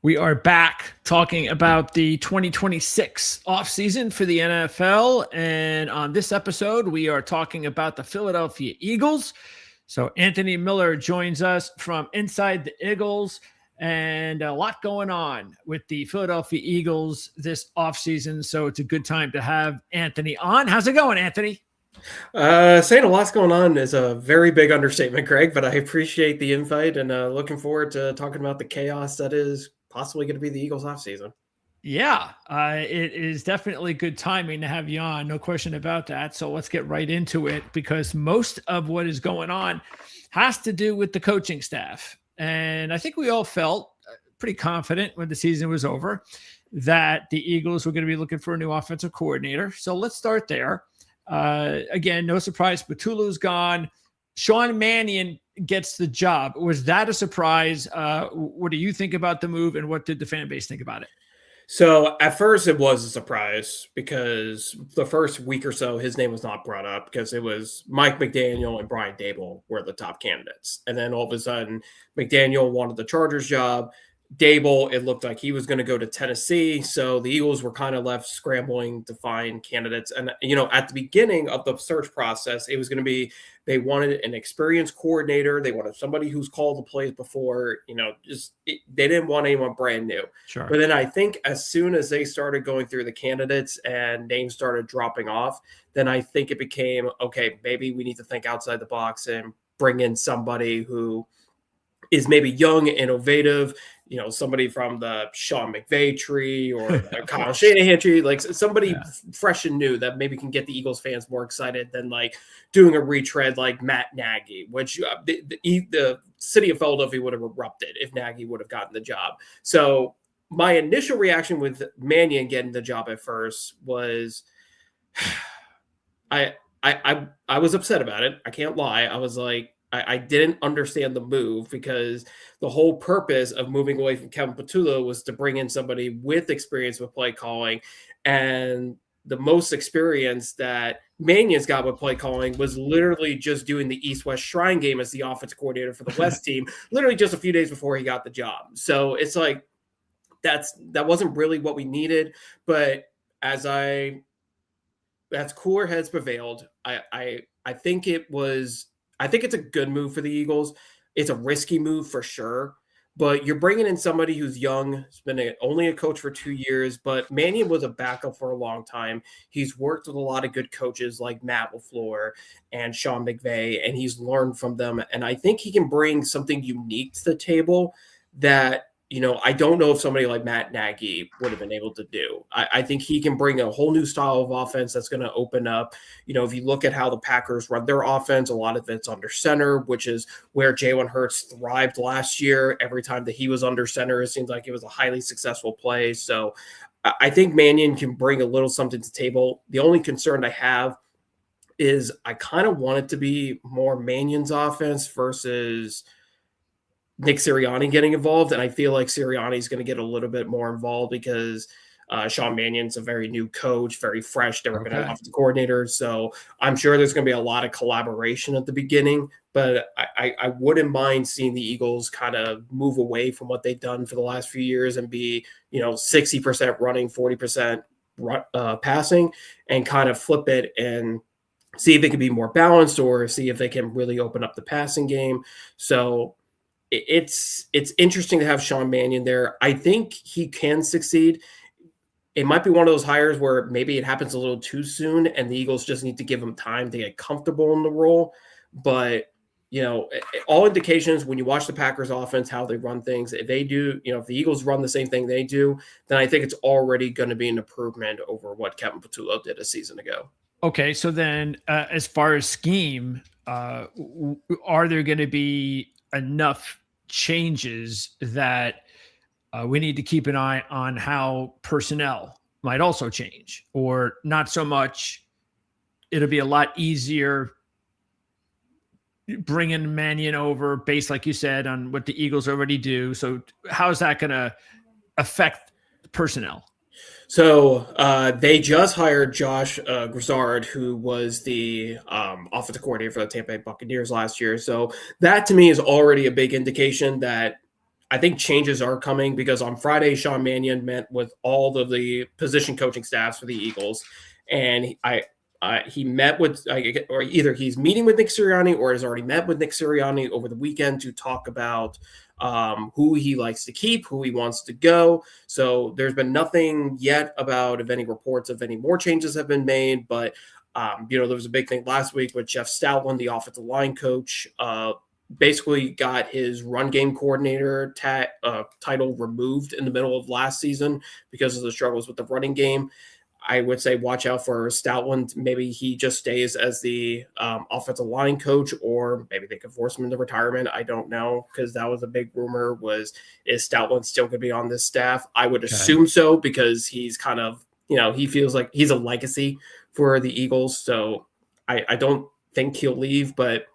We are back talking about the 2026 offseason for the NFL. And on this episode, we are talking about the Philadelphia Eagles. So Anthony Miller joins us from Inside the Eagles, and a lot going on with the Philadelphia Eagles this offseason. So it's a good time to have Anthony on. How's it going, Anthony? Saying a lot's going on is a very big understatement, Greg, but I appreciate the invite and looking forward to talking about the chaos that is possibly going to be the Eagles offseason. Yeah, it is definitely good timing to have you on. No question about that. So let's get right into it, because most of what is going on has to do with the coaching staff. And I think we all felt pretty confident when the season was over that the Eagles were going to be looking for a new offensive coordinator. So let's start there. Again, no surprise, Patulu's gone. Sean Mannion gets the job. Was that a surprise? What do you think about the move, and what did the fan base think about it? So at first it was a surprise because the first week or so his name was not brought up because it was Mike McDaniel and Brian Daboll were the top candidates. And then all of a sudden McDaniel wanted the Chargers job. Daboll, it looked like he was going to go to Tennessee. So the Eagles were kind of left scrambling to find candidates. And, at the beginning of the search process, it was going to be, they wanted an experienced coordinator. They wanted somebody who's called the plays before, they didn't want anyone brand new. Sure. But then I think as soon as they started going through the candidates and names started dropping off, then I think it became, okay, maybe we need to think outside the box and bring in somebody who is maybe young, innovative, somebody from the Sean McVay tree or Kyle Shanahan tree, like somebody fresh and new that maybe can get the Eagles fans more excited than like doing a retread like Matt Nagy, which the city of Philadelphia would have erupted if Nagy would have gotten the job. So my initial reaction with Mannion getting the job at first was I was upset about it. I can't lie. I was like, I didn't understand the move because the whole purpose of moving away from Kevin Patullo was to bring in somebody with experience with play calling. And the most experience that Mannion's got with play calling was literally just doing the East-West Shrine game as the offensive coordinator for the West team, literally just a few days before he got the job. So it's like, that wasn't really what we needed. But as cooler heads prevailed, I think it's a good move for the Eagles. It's a risky move for sure, but you're bringing in somebody who's young, has been only a coach for 2 years, but Mannion was a backup for a long time. He's worked with a lot of good coaches like Matt LaFleur and Sean McVay, and he's learned from them. And I think he can bring something unique to the table that I don't know if somebody like Matt Nagy would have been able to do. I think he can bring a whole new style of offense that's going to open up. If you look at how the Packers run their offense, a lot of it's under center, which is where Jalen Hurts thrived last year. Every time that he was under center, it seems like it was a highly successful play. So I think Mannion can bring a little something to the table. The only concern I have is I kind of want it to be more Mannion's offense versus Nick Sirianni getting involved. And I feel like Sirianni is going to get a little bit more involved because Sean Mannion's a very new coach, very fresh, never been an offensive coordinator. So I'm sure there's going to be a lot of collaboration at the beginning, but I wouldn't mind seeing the Eagles kind of move away from what they've done for the last few years and be, 60% running, 40% passing, and kind of flip it and see if they can be more balanced or see if they can really open up the passing game. So it's interesting to have Sean Mannion there. I think he can succeed. It might be one of those hires where maybe it happens a little too soon and the Eagles just need to give him time to get comfortable in the role. But, all indications when you watch the Packers offense, how they run things, if they do, if the Eagles run the same thing they do, then I think it's already going to be an improvement over what Kevin Patullo did a season ago. Okay, so then as far as scheme, are there going to be enough changes that we need to keep an eye on how personnel might also change, or not so much? It'll be a lot easier bringing Mannion over based, like you said, on what the Eagles already do. So how is that going to affect personnel? So they just hired Josh Grizzard, who was the offensive coordinator for the Tampa Bay Buccaneers last year. So that to me is already a big indication that I think changes are coming because on Friday, Sean Mannion met with all of the position coaching staffs for the Eagles, and he met with, or either he's meeting with Nick Sirianni or has already met with Nick Sirianni over the weekend to talk about who he likes to keep, who he wants to go. So there's been nothing yet about if any reports of any more changes have been made, but there was a big thing last week with Jeff Stoutland, the offensive line coach, basically got his run game coordinator title removed in the middle of last season because of the struggles with the running game. I would say watch out for Stoutland. Maybe he just stays as the offensive line coach, or maybe they could force him into retirement. I don't know, because that was a big rumor, is Stoutland still going to be on this staff? I would assume so, because he's kind of, he feels like he's a legacy for the Eagles. So I don't think he'll leave, but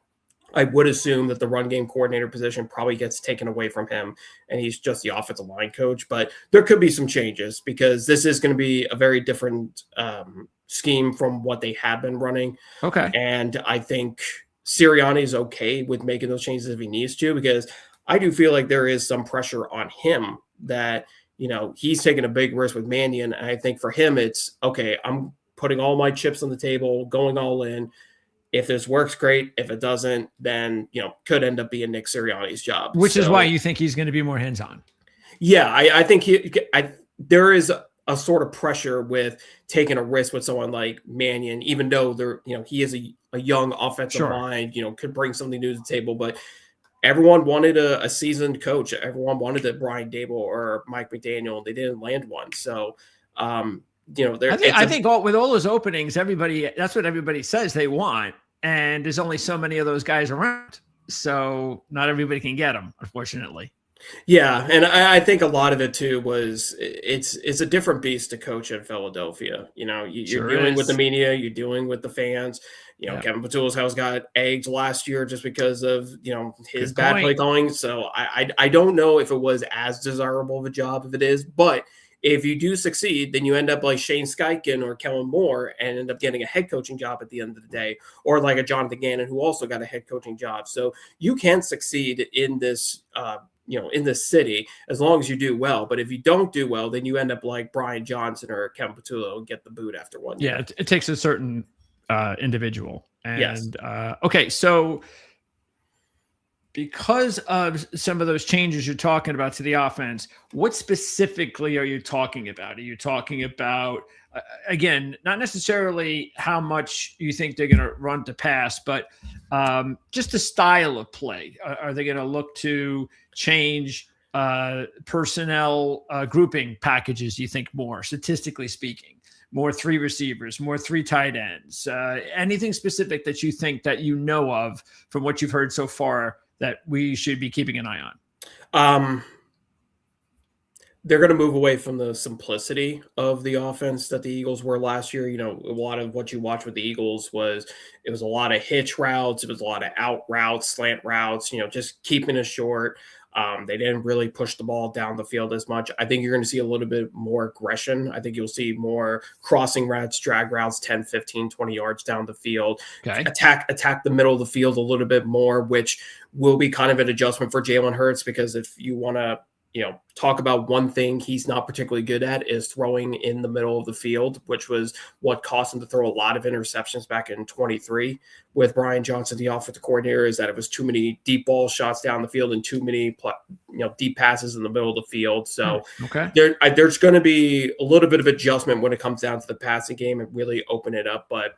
I would assume that the run game coordinator position probably gets taken away from him and he's just the offensive line coach. But there could be some changes because this is going to be a very different scheme from what they have been running. Okay. And I think Sirianni is okay with making those changes if he needs to, because I do feel like there is some pressure on him that, he's taking a big risk with Mannion. And I think for him, it's okay, I'm putting all my chips on the table, going all in. If this works, great. If it doesn't, then, could end up being Nick Sirianni's job. Which is why you think he's going to be more hands-on. Yeah, I think there is a sort of pressure with taking a risk with someone like Mannion, even though he is a young offensive mind, could bring something new to the table. But everyone wanted a seasoned coach. Everyone wanted a Brian Dable or Mike McDaniel. They didn't land one. So, I think with all those openings, that's what everybody says they want. And there's only so many of those guys around. So not everybody can get them, unfortunately. Yeah. And I think a lot of it too was it's a different beast to coach in Philadelphia. You're dealing with the media, you're dealing with the fans. Kevin Patullo's house got egged last year just because of, his bad play calling. So I don't know if it was as desirable of a job if it is, but if you do succeed, then you end up like Shane Steichen or Kellen Moore and end up getting a head coaching job at the end of the day, or like a Jonathan Gannon who also got a head coaching job. So you can succeed in this, in this city as long as you do well. But if you don't do well, then you end up like Brian Johnson or Kevin Patullo and get the boot after 1 year. Yeah, it takes a certain individual. And yes. Okay, so because of some of those changes you're talking about to the offense, what specifically are you talking about? Are you talking about, again, not necessarily how much you think they're going to run to pass, but just the style of play? Are they going to look to change personnel grouping packages, do you think, more, statistically speaking? More 3 receivers, more 3 tight ends, anything specific that you think that of from what you've heard so far that we should be keeping an eye on? They're going to move away from the simplicity of the offense that the Eagles were last year. A lot of what you watch with the Eagles it was a lot of hitch routes. It was a lot of out routes, slant routes, just keeping it short. They didn't really push the ball down the field as much. I think you're going to see a little bit more aggression. I think you'll see more crossing routes, drag routes, 10, 15, 20 yards down the field. Okay. Attack the middle of the field a little bit more, which will be kind of an adjustment for Jalen Hurts, because if you want to talk about one thing he's not particularly good at is throwing in the middle of the field, which was what cost him to throw a lot of interceptions back in 23 with Brian Johnson, the offensive coordinator, is that it was too many deep ball shots down the field and too many, deep passes in the middle of the field. So there's going to be a little bit of adjustment when it comes down to the passing game and really open it up. But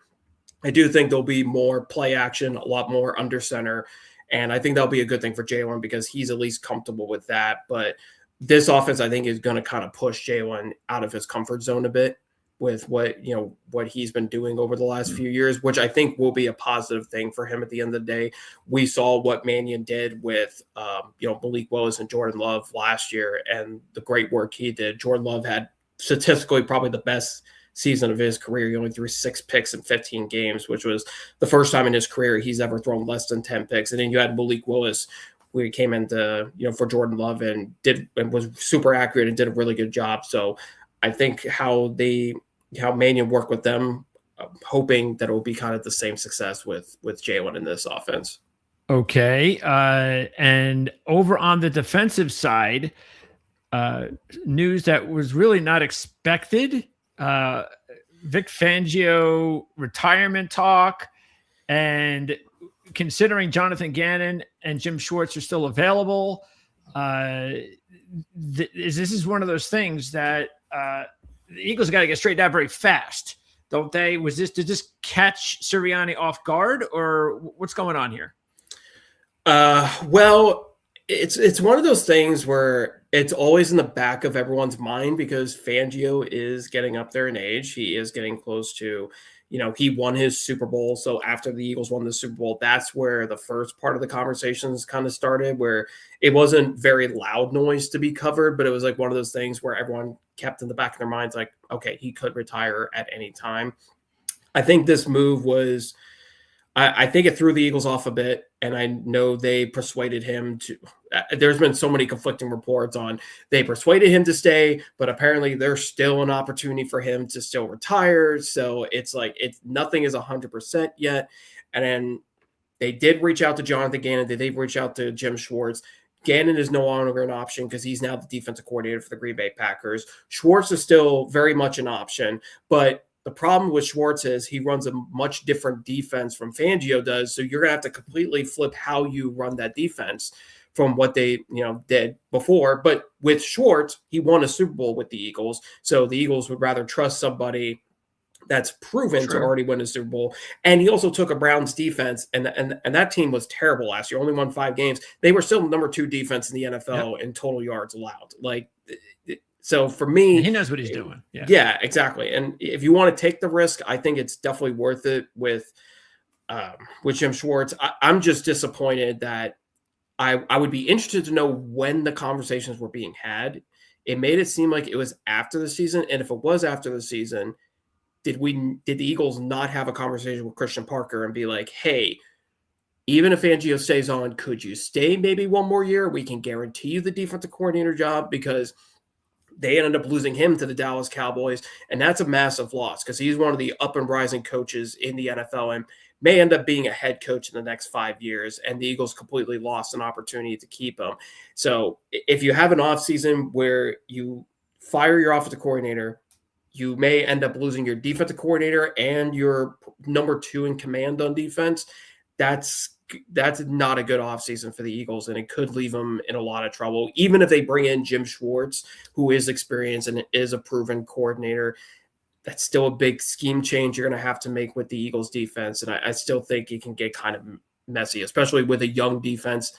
I do think there'll be more play action, a lot more under center. And I think that'll be a good thing for Jalen because he's at least comfortable with that. But this offense, I think, is going to kind of push Jalen out of his comfort zone a bit with what he's been doing over the last few years, which I think will be a positive thing for him at the end of the day. We saw what Mannion did with, Malik Willis and Jordan Love last year and the great work he did. Jordan Love had statistically probably the best season of his career. He only threw 6 picks in 15 games, which was the first time in his career he's ever thrown less than 10 picks. And then you had Malik Willis, who came into, for Jordan Love and was super accurate and did a really good job. So I think how Mannion worked with them, hoping that it will be kind of the same success with Jalen in this offense. Okay. And over on the defensive side, news that was really not expected. Uh, Vic Fangio retirement talk, and considering Jonathan Gannon and Jim Schwartz are still available, this is one of those things that the Eagles got to get straightened out very fast, don't they? Did this catch Sirianni off guard, or what's going on here? Well, it's one of those things where it's always in the back of everyone's mind because Fangio is getting up there in age. He is getting close to, he won his Super Bowl. So after the Eagles won the Super Bowl, that's where the first part of the conversations kind of started, where it wasn't very loud noise to be covered, but it was like one of those things where everyone kept in the back of their minds, like, okay, he could retire at any time. I think this move was, I think it threw the Eagles off a bit, and I know they persuaded him to. There's been so many conflicting reports on they persuaded him to stay, but apparently there's still an opportunity for him to still retire. So it's like nothing is 100% yet. And then they did reach out to Jonathan Gannon. They did reach out to Jim Schwartz. Gannon is no longer an option because he's now the defensive coordinator for the Green Bay Packers. Schwartz is still very much an option, but the problem with Schwartz is he runs a much different defense from Fangio does. So you're going to have to completely flip how you run that defense from what they, did before. But with Schwartz, he won a Super Bowl with the Eagles. So the Eagles would rather trust somebody that's proven to already win a Super Bowl. And he also took a Browns defense, and that team was terrible last year, only won 5 games. They were still number 2 defense in the NFL in total yards allowed. So for me, he knows what he's doing. Yeah, exactly. And if you want to take the risk, I think it's definitely worth it with Jim Schwartz. I'm just disappointed that I would be interested to know when the conversations were being had. It made it seem like it was after the season. And if it was after the season, did the Eagles not have a conversation with Christian Parker and be like, hey, even if Fangio stays on, could you stay maybe one more year? We can guarantee you the defensive coordinator job, because they ended up losing him to the Dallas Cowboys, and that's a massive loss because he's one of the up and rising coaches in the NFL and may end up being a head coach in the next 5 years, and the Eagles completely lost an opportunity to keep him. So if you have an offseason where you fire your offensive coordinator, you may end up losing your defensive coordinator and your number 2 in command on defense. That's not a good offseason for the Eagles, and it could leave them in a lot of trouble. Even if they bring in Jim Schwartz, who is experienced and is a proven coordinator, that's still a big scheme change you're going to have to make with the Eagles defense. And I still think it can get kind of messy, especially with a young defense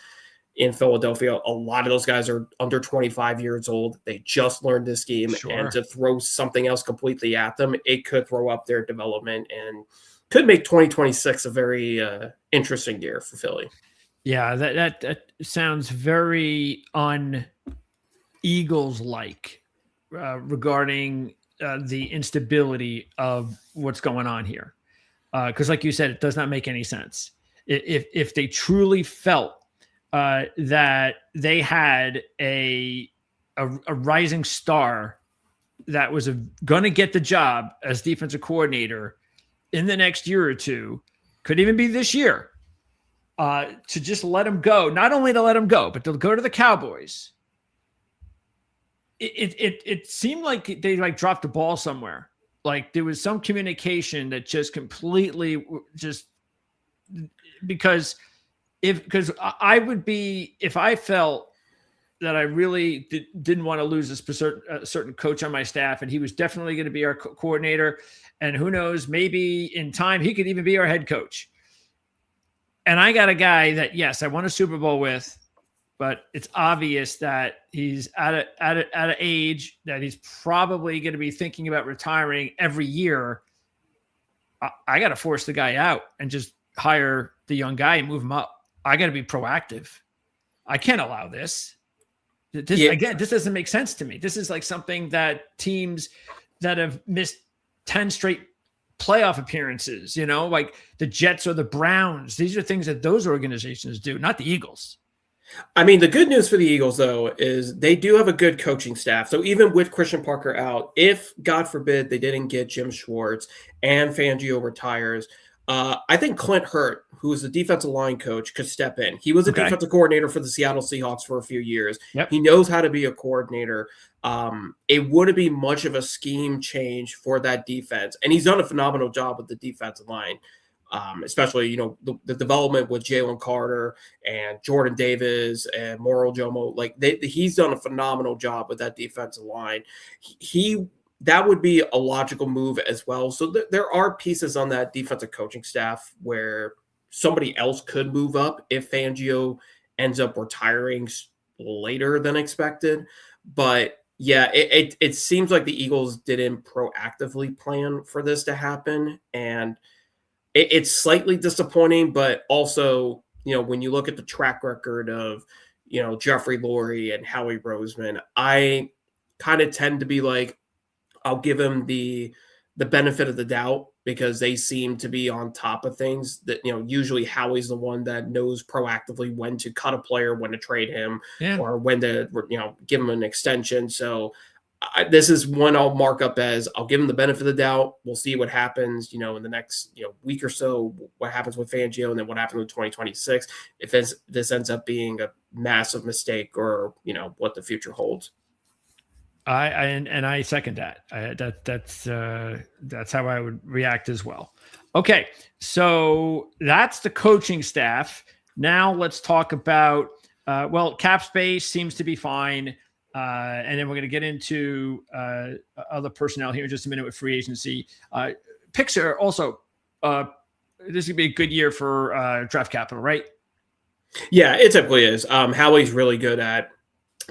in Philadelphia. A lot of those guys are under 25 years old. They just learned this game, and to throw something else completely at them, it could throw up their development and could make 2026 a very interesting year for Philly. Yeah, that sounds very un-Eagles-like regarding the instability of what's going on here. Because like you said, it does not make any sense. If they truly felt that they had a rising star that was going to get the job as defensive coordinator in the next year or two, could even be this year, to just let him go. Not only to let him go, but to go to the Cowboys. It seemed like they dropped the ball somewhere. Like there was some communication that just completely because I would be, if I felt that I really didn't want to lose a certain coach on my staff, and he was definitely going to be our coordinator. And who knows, maybe in time he could even be our head coach. And I got a guy that, yes, I won a Super Bowl with, but it's obvious that he's at an age that he's probably going to be thinking about retiring every year. I got to force the guy out and just hire the young guy and move him up. I got to be proactive. I can't allow this. Again, this doesn't make sense to me. This is like something that teams that have missed 10 straight playoff appearances, like the Jets or the Browns. These are things that those organizations do, not the Eagles. I mean, the good news for the Eagles, though, is they do have a good coaching staff. So even with Christian Parker out, if, God forbid, they didn't get Jim Schwartz and Fangio retires, I think Clint Hurt, who is the defensive line coach, could step in. He was a Okay. defensive coordinator for the Seattle Seahawks for a few years. Yep. He knows how to be a coordinator. It wouldn't be much of a scheme change for that defense. And he's done a phenomenal job with the defensive line, especially, the development with Jalen Carter and Jordan Davis and Moral Jomo. Like he's done a phenomenal job with that defensive line. That would be a logical move as well. So there are pieces on that defensive coaching staff where somebody else could move up if Fangio ends up retiring later than expected. But yeah, it seems like the Eagles didn't proactively plan for this to happen. And it's slightly disappointing, but also, when you look at the track record of, Jeffrey Lurie and Howie Roseman, I kind of tend to be like, I'll give him the benefit of the doubt because they seem to be on top of things. That usually Howie's the one that knows proactively when to cut a player, when to trade him, or when to give him an extension. So this is one I'll mark up as I'll give him the benefit of the doubt. We'll see what happens, in the next week or so. What happens with Fangio, and then what happens with 2026 if this ends up being a massive mistake or what the future holds. I second that. That's how I would react as well. Okay, so that's the coaching staff. Now let's talk about cap space seems to be fine, and then we're going to get into other personnel here in just a minute with free agency. Picks are also this would be a good year for draft capital, right? Yeah, it typically is. Howie's really good at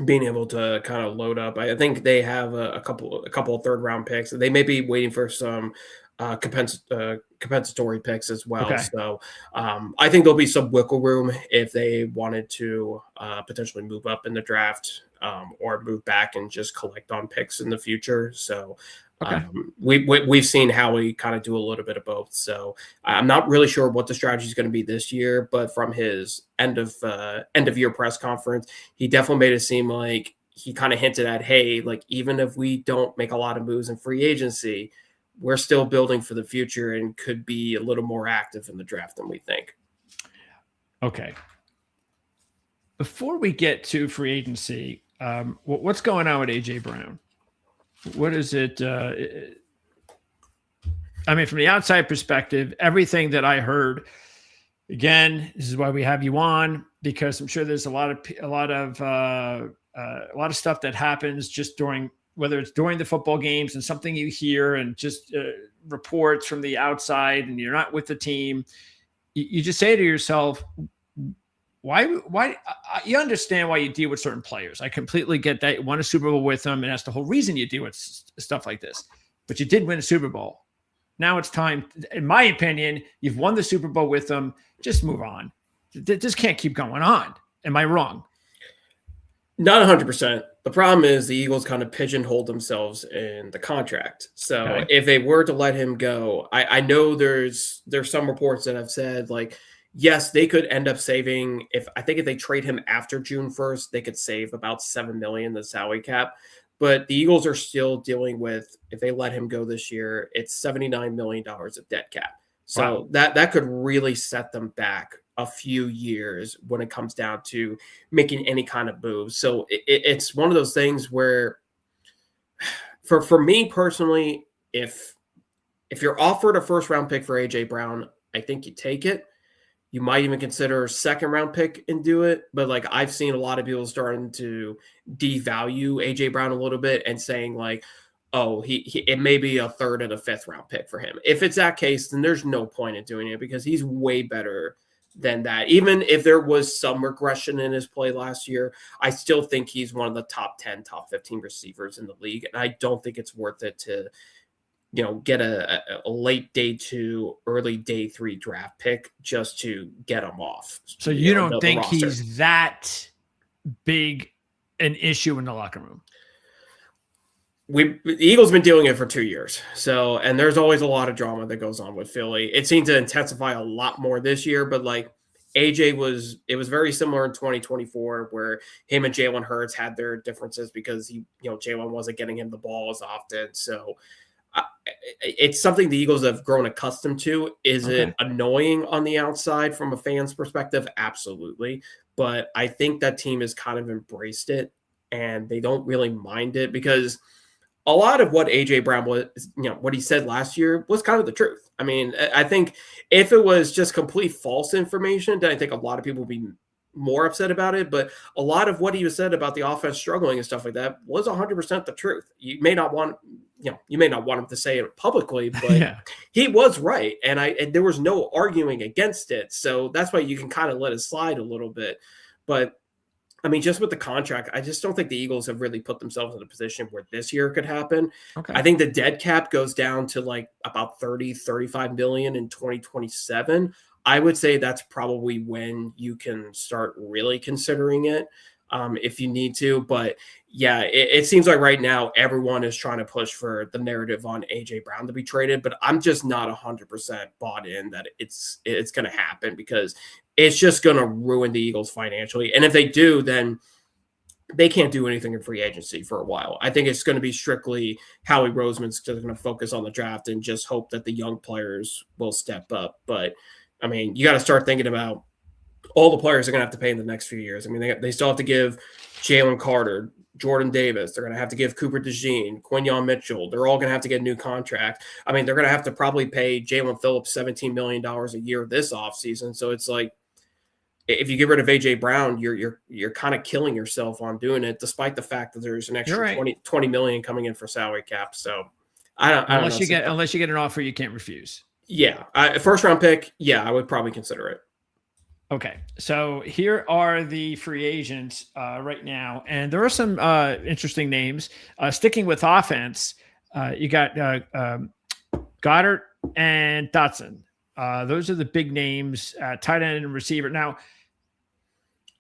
being able to kind of load up. I think they have a couple of third round picks. They may be waiting for some compensatory picks as well. Okay. So I think there'll be some wiggle room if they wanted to potentially move up in the draft or move back and just collect on picks in the future. So okay. We've seen Howie kind of do a little bit of both. So I'm not really sure what the strategy is going to be this year, but from his end of year press conference, he definitely made it seem like he kind of hinted at, hey, like even if we don't make a lot of moves in free agency, we're still building for the future and could be a little more active in the draft than we think. Okay. Before we get to free agency, what's going on with AJ Brown? What is it? I mean, from the outside perspective, everything that I heard, again, this is why we have you on, because I'm sure there's a lot of stuff that happens just during, whether it's during the football games and something you hear and just reports from the outside and you're not with the team. You just say to yourself, why you understand why you deal with certain players. I completely get that. You won a Super Bowl with them, and that's the whole reason you deal with stuff like this. But you did win a Super Bowl. Now it's time, in my opinion, you've won the Super Bowl with them. Just move on. This can't keep going on. Am I wrong? Not 100%. The problem is the Eagles kind of pigeonholed themselves in the contract. So if they were to let him go, I know there's some reports that have said like, yes, they could end up saving if they trade him after June 1st, they could save about $7 million the salary cap. But the Eagles are still dealing with, if they let him go this year, it's $79 million of dead cap. So that could really set them back a few years when it comes down to making any kind of move. So it's one of those things where for me personally, if you're offered a first round pick for AJ Brown, I think you take it. You might even consider a second round pick and do it. But like I've seen a lot of people starting to devalue AJ Brown a little bit and saying like, oh, it may be a third and a fifth round pick for him. If it's that case, then there's no point in doing it because he's way better than that. Even if there was some regression in his play last year, I still think he's one of the top 10, top 15 receivers in the league. And I don't think it's worth it to, get a late day 2, early day 3 draft pick just to get him off. So you don't think he's that big an issue in the locker room? The Eagles been doing it for 2 years. So, and there's always a lot of drama that goes on with Philly. It seemed to intensify a lot more this year, but like AJ it was very similar in 2024 where him and Jalen Hurts had their differences because Jalen wasn't getting him the ball as often. So it's something the Eagles have grown accustomed to. Is Okay. it annoying on the outside from a fan's perspective? Absolutely. But I think that team has kind of embraced it and they don't really mind it because a lot of what AJ Brown was, what he said last year was kind of the truth. I mean, I think if it was just complete false information, then I think a lot of people would be more upset about it. But a lot of what he was said about the offense struggling and stuff like that was 100% the truth. You may not want, you may not want him to say it publicly, but Yeah. he was right. And there was no arguing against it. So that's why you can kind of let it slide a little bit. But I mean, just with the contract, I just don't think the Eagles have really put themselves in a position where this year could happen. Okay. I think the dead cap goes down to like about 30, 35 million in 2027. I would say that's probably when you can start really considering it if you need to. But yeah, it seems like right now everyone is trying to push for the narrative on AJ Brown to be traded, but I'm just not 100% bought in that it's going to happen because it's just going to ruin the Eagles financially. And if they do, then they can't do anything in free agency for a while. I think it's going to be strictly Howie Roseman's going to focus on the draft and just hope that the young players will step up. But I mean, you got to start thinking about all the players are going to have to pay in the next few years. I mean, they still have to give Jalen Carter, Jordan Davis. They're going to have to give Cooper DeJean, Quinyon Mitchell. They're all going to have to get a new contract. I mean, they're going to have to probably pay Jalen Phillips $17 million a year this offseason. So it's like, if you get rid of AJ Brown, you're kind of killing yourself on doing it, despite the fact that there's an extra right. 20 million coming in for salary cap. So I don't Unless know. you get an offer you can't refuse. Yeah. First round pick. Yeah, I would probably consider it. Okay, so here are the free agents right now, and there are some interesting names. Sticking with offense, you got Goddard and Dotson. Those are the big names, tight end and receiver. Now,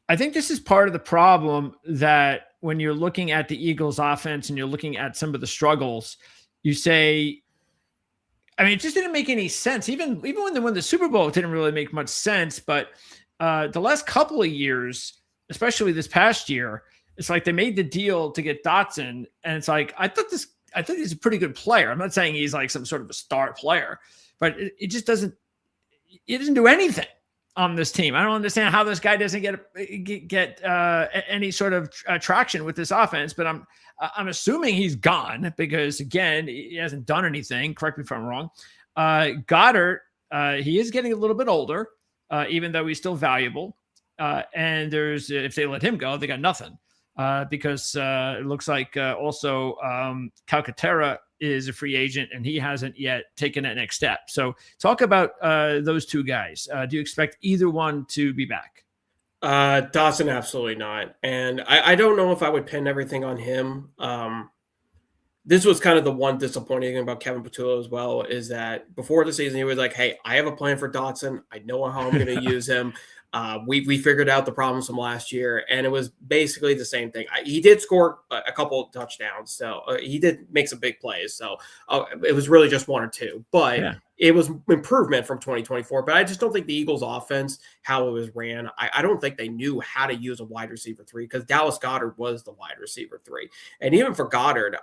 I think this is part of the problem that when you're looking at the Eagles offense and you're looking at some of the struggles, you say, I mean, it just didn't make any sense. Even when they won the Super Bowl, it didn't really make much sense. But the last couple of years, especially this past year, it's like they made the deal to get Dotson, and it's like I thought he's a pretty good player. I'm not saying he's like some sort of a star player, but it just doesn't. He doesn't do anything on this team. I don't understand how this guy doesn't get any sort of traction with this offense. But I'm assuming he's gone because again, he hasn't done anything. Correct me if I'm wrong. Goddard, he is getting a little bit older, even though he's still valuable. And if they let him go, they got nothing because it looks like also Calcaterra is a free agent and he hasn't yet taken that next step. So talk about those two guys. Do you expect either one to be back? Dawson, absolutely not. And I don't know if I would pin everything on him. This was kind of the one disappointing thing about Kevin Patullo as well, is that before the season, he was like, hey, I have a plan for Dotson. I know how I'm going to use him. We figured out the problems from last year, and it was basically the same thing. He did score a couple of touchdowns, so he did make some big plays. So it was really just one or two, but it was improvement from 2024. But I just don't think the Eagles' offense, how it was ran, I don't think they knew how to use a wide receiver 3 because Dallas Goedert was the wide receiver 3. And even for Goddard,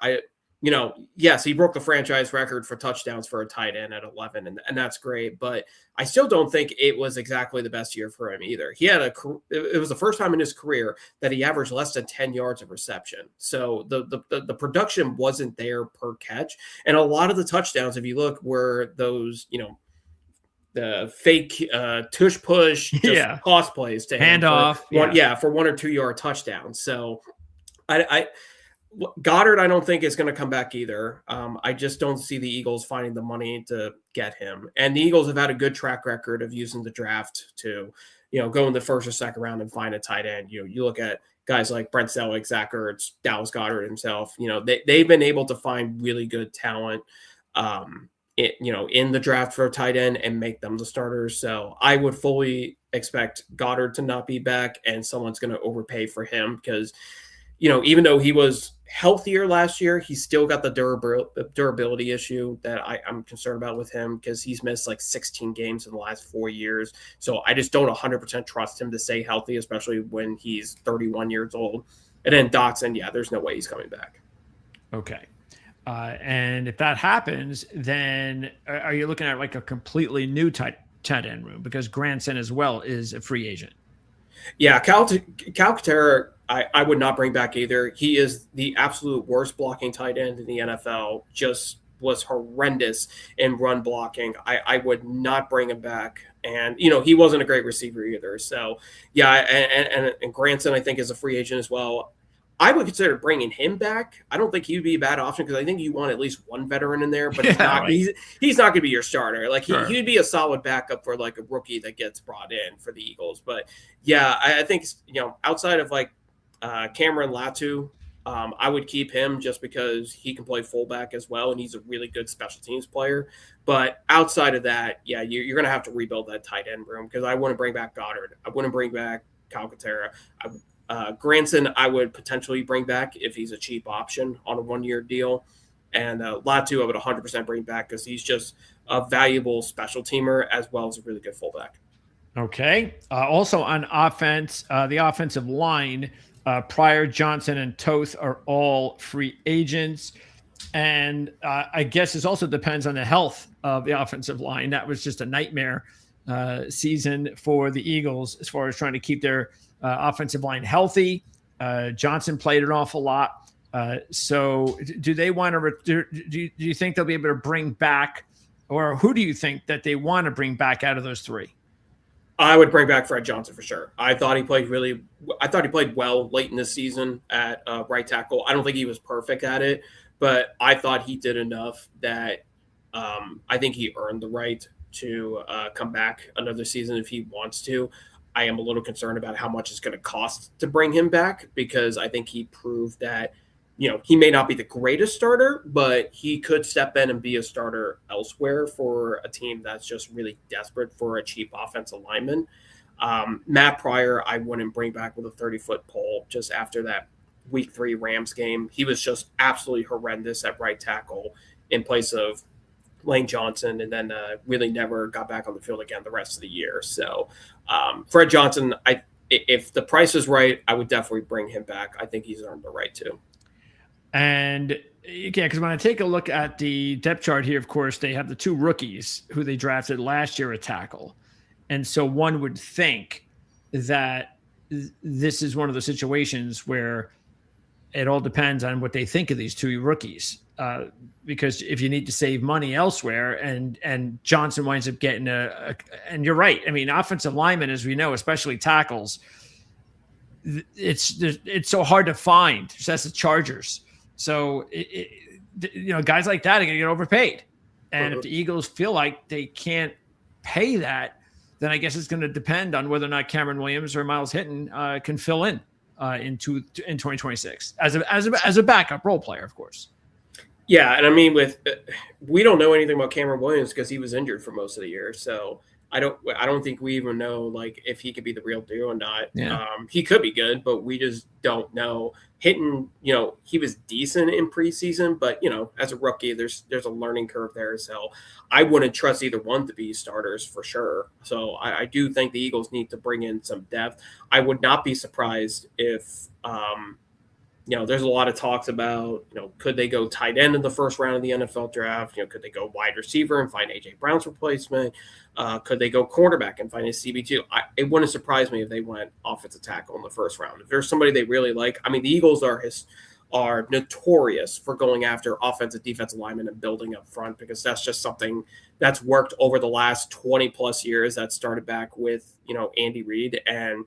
yes, he broke the franchise record for touchdowns for a tight end at 11, and that's great. But I still don't think it was exactly the best year for him either. It was the first time in his career that he averaged less than 10 yards of reception. So the production wasn't there per catch. And a lot of the touchdowns, if you look, were those, the fake tush push, toss plays to him. Handoff. For 1 or 2 yard touchdowns. So Goddard, I don't think is going to come back either. I just don't see the Eagles finding the money to get him. And the Eagles have had a good track record of using the draft to, go in the first or second round and find a tight end. You look at guys like Brent Selleck, Zach Ertz, Dallas Goedert himself. They've been able to find really good talent, in the draft for a tight end and make them the starters. So I would fully expect Goddard to not be back, and someone's going to overpay for him because, even though he was healthier last year, he's still got the durability issue that I'm concerned about with him because he's missed like 16 games in the last 4 years. So I just don't 100% trust him to stay healthy, especially when he's 31 years old. And then Dotson, there's no way he's coming back. Okay. And if that happens, then are you looking at like a completely new tight end room? Because Granson as well is a free agent. Yeah, Cal Katera, I would not bring back either. He is the absolute worst blocking tight end in the NFL. Just was horrendous in run blocking. I would not bring him back. And, he wasn't a great receiver either. So, yeah, and Granson, I think, is a free agent as well. I would consider bringing him back. I don't think he would be a bad option because I think you want at least one veteran in there, but he's not. Right. He's not going to be your starter. Like he'd be a solid backup for like a rookie that gets brought in for the Eagles. But yeah, I think outside of like Cameron Latu, I would keep him just because he can play fullback as well, and he's a really good special teams player. But outside of that, yeah, you're going to have to rebuild that tight end room because I wouldn't bring back Goddard. I wouldn't bring back Calcaterra. Granson, I would potentially bring back if he's a cheap option on a 1-year deal. And Latu, I would 100% bring back because he's just a valuable special teamer as well as a really good fullback. Okay. Also on offense, the offensive line, Pryor, Johnson, and Toth are all free agents. And I guess this also depends on the health of the offensive line. That was just a nightmare season for the Eagles as far as trying to keep their offensive line healthy. Johnson played an awful lot. So do they want to, do you think they'll be able to bring back, or who do you think that they want to bring back out of those three? I would bring back Fred Johnson for sure. I thought he played well late in the season at right tackle. I don't think he was perfect at it, but I thought he did enough that I think he earned the right to come back another season if he wants to. I am a little concerned about how much it's going to cost to bring him back because I think he proved that, he may not be the greatest starter, but he could step in and be a starter elsewhere for a team that's just really desperate for a cheap offensive lineman. Matt Pryor, I wouldn't bring back with a 30-foot pole just after that Week 3 Rams game. He was just absolutely horrendous at right tackle in place of Lane Johnson, and then really never got back on the field again the rest of the year. So Fred Johnson, if the price is right, I would definitely bring him back. I think he's earned the right to. And yeah, because when I take a look at the depth chart here, of course, they have the two rookies who they drafted last year at tackle. And so one would think that this is one of the situations where it all depends on what they think of these two rookies. Because if you need to save money elsewhere and Johnson winds up getting and you're right. I mean, offensive linemen, as we know, especially tackles, it's so hard to find. That's the Chargers. So, guys like that are going to get overpaid. And if the Eagles feel like they can't pay that, then I guess it's going to depend on whether or not Cameron Williams or Miles Hinton can fill in 2026 as a backup role player, of course. Yeah, and I mean, we don't know anything about Cameron Williams because he was injured for most of the year. So I don't think we even know like if he could be the real deal or not. Yeah. He could be good, but we just don't know. Hinton, he was decent in preseason, but as a rookie, there's a learning curve there. So I wouldn't trust either one to be starters for sure. So I do think the Eagles need to bring in some depth. I would not be surprised if there's a lot of talks about, could they go tight end in the first round of the NFL draft? Could they go wide receiver and find A.J. Brown's replacement? Could they go quarterback and find a CB2? It wouldn't surprise me if they went offensive tackle in the first round. If there's somebody they really like, I mean, the Eagles are notorious for going after offensive, defensive linemen and building up front because that's just something that's worked over the last 20 plus years. That started back with, Andy Reid, and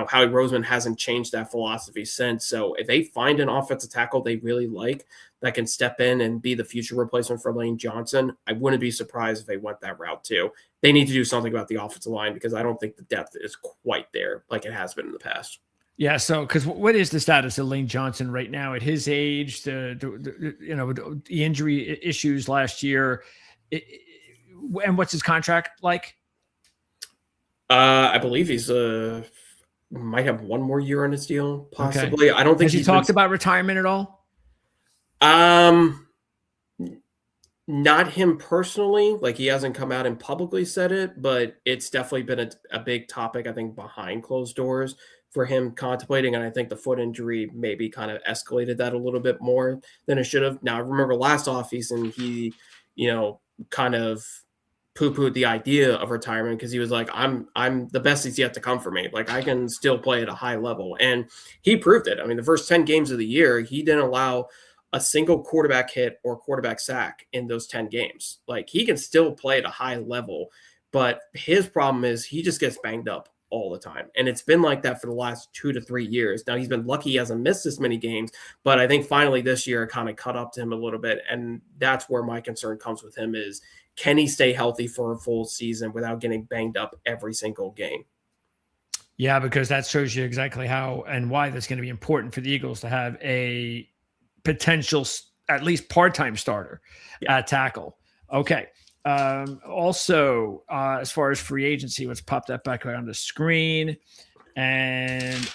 Howie Roseman hasn't changed that philosophy since. So if they find an offensive tackle they really like that can step in and be the future replacement for Lane Johnson, I wouldn't be surprised if they went that route too. They need to do something about the offensive line because I don't think the depth is quite there like it has been in the past. Yeah. So, because what is the status of Lane Johnson right now at his age? The injury issues last year, and what's his contract like? I believe he's might have one more year on his deal, possibly. Okay. I don't think he talked about retirement at all. Not him personally. Like he hasn't come out and publicly said it, but it's definitely been a big topic, I think, behind closed doors for him contemplating. And I think the foot injury maybe kind of escalated that a little bit more than it should have. Now, I remember last offseason, he, kind of poo-pooed the idea of retirement because he was like, I'm the best is yet to come for me. Like, I can still play at a high level. And he proved it. I mean, the first 10 games of the year, he didn't allow a single quarterback hit or quarterback sack in those 10 games. Like, he can still play at a high level, but his problem is he just gets banged up all the time. And it's been like that for the last 2 to 3 years. Now, he's been lucky he hasn't missed this many games, but I think finally this year it kind of caught up to him a little bit. And that's where my concern comes with him is, can he stay healthy for a full season without getting banged up every single game? Yeah, because that shows you exactly how and why that's going to be important for the Eagles to have a potential, at least part-time starter at tackle. Okay. Also, as far as free agency, let's pop that back on the screen. And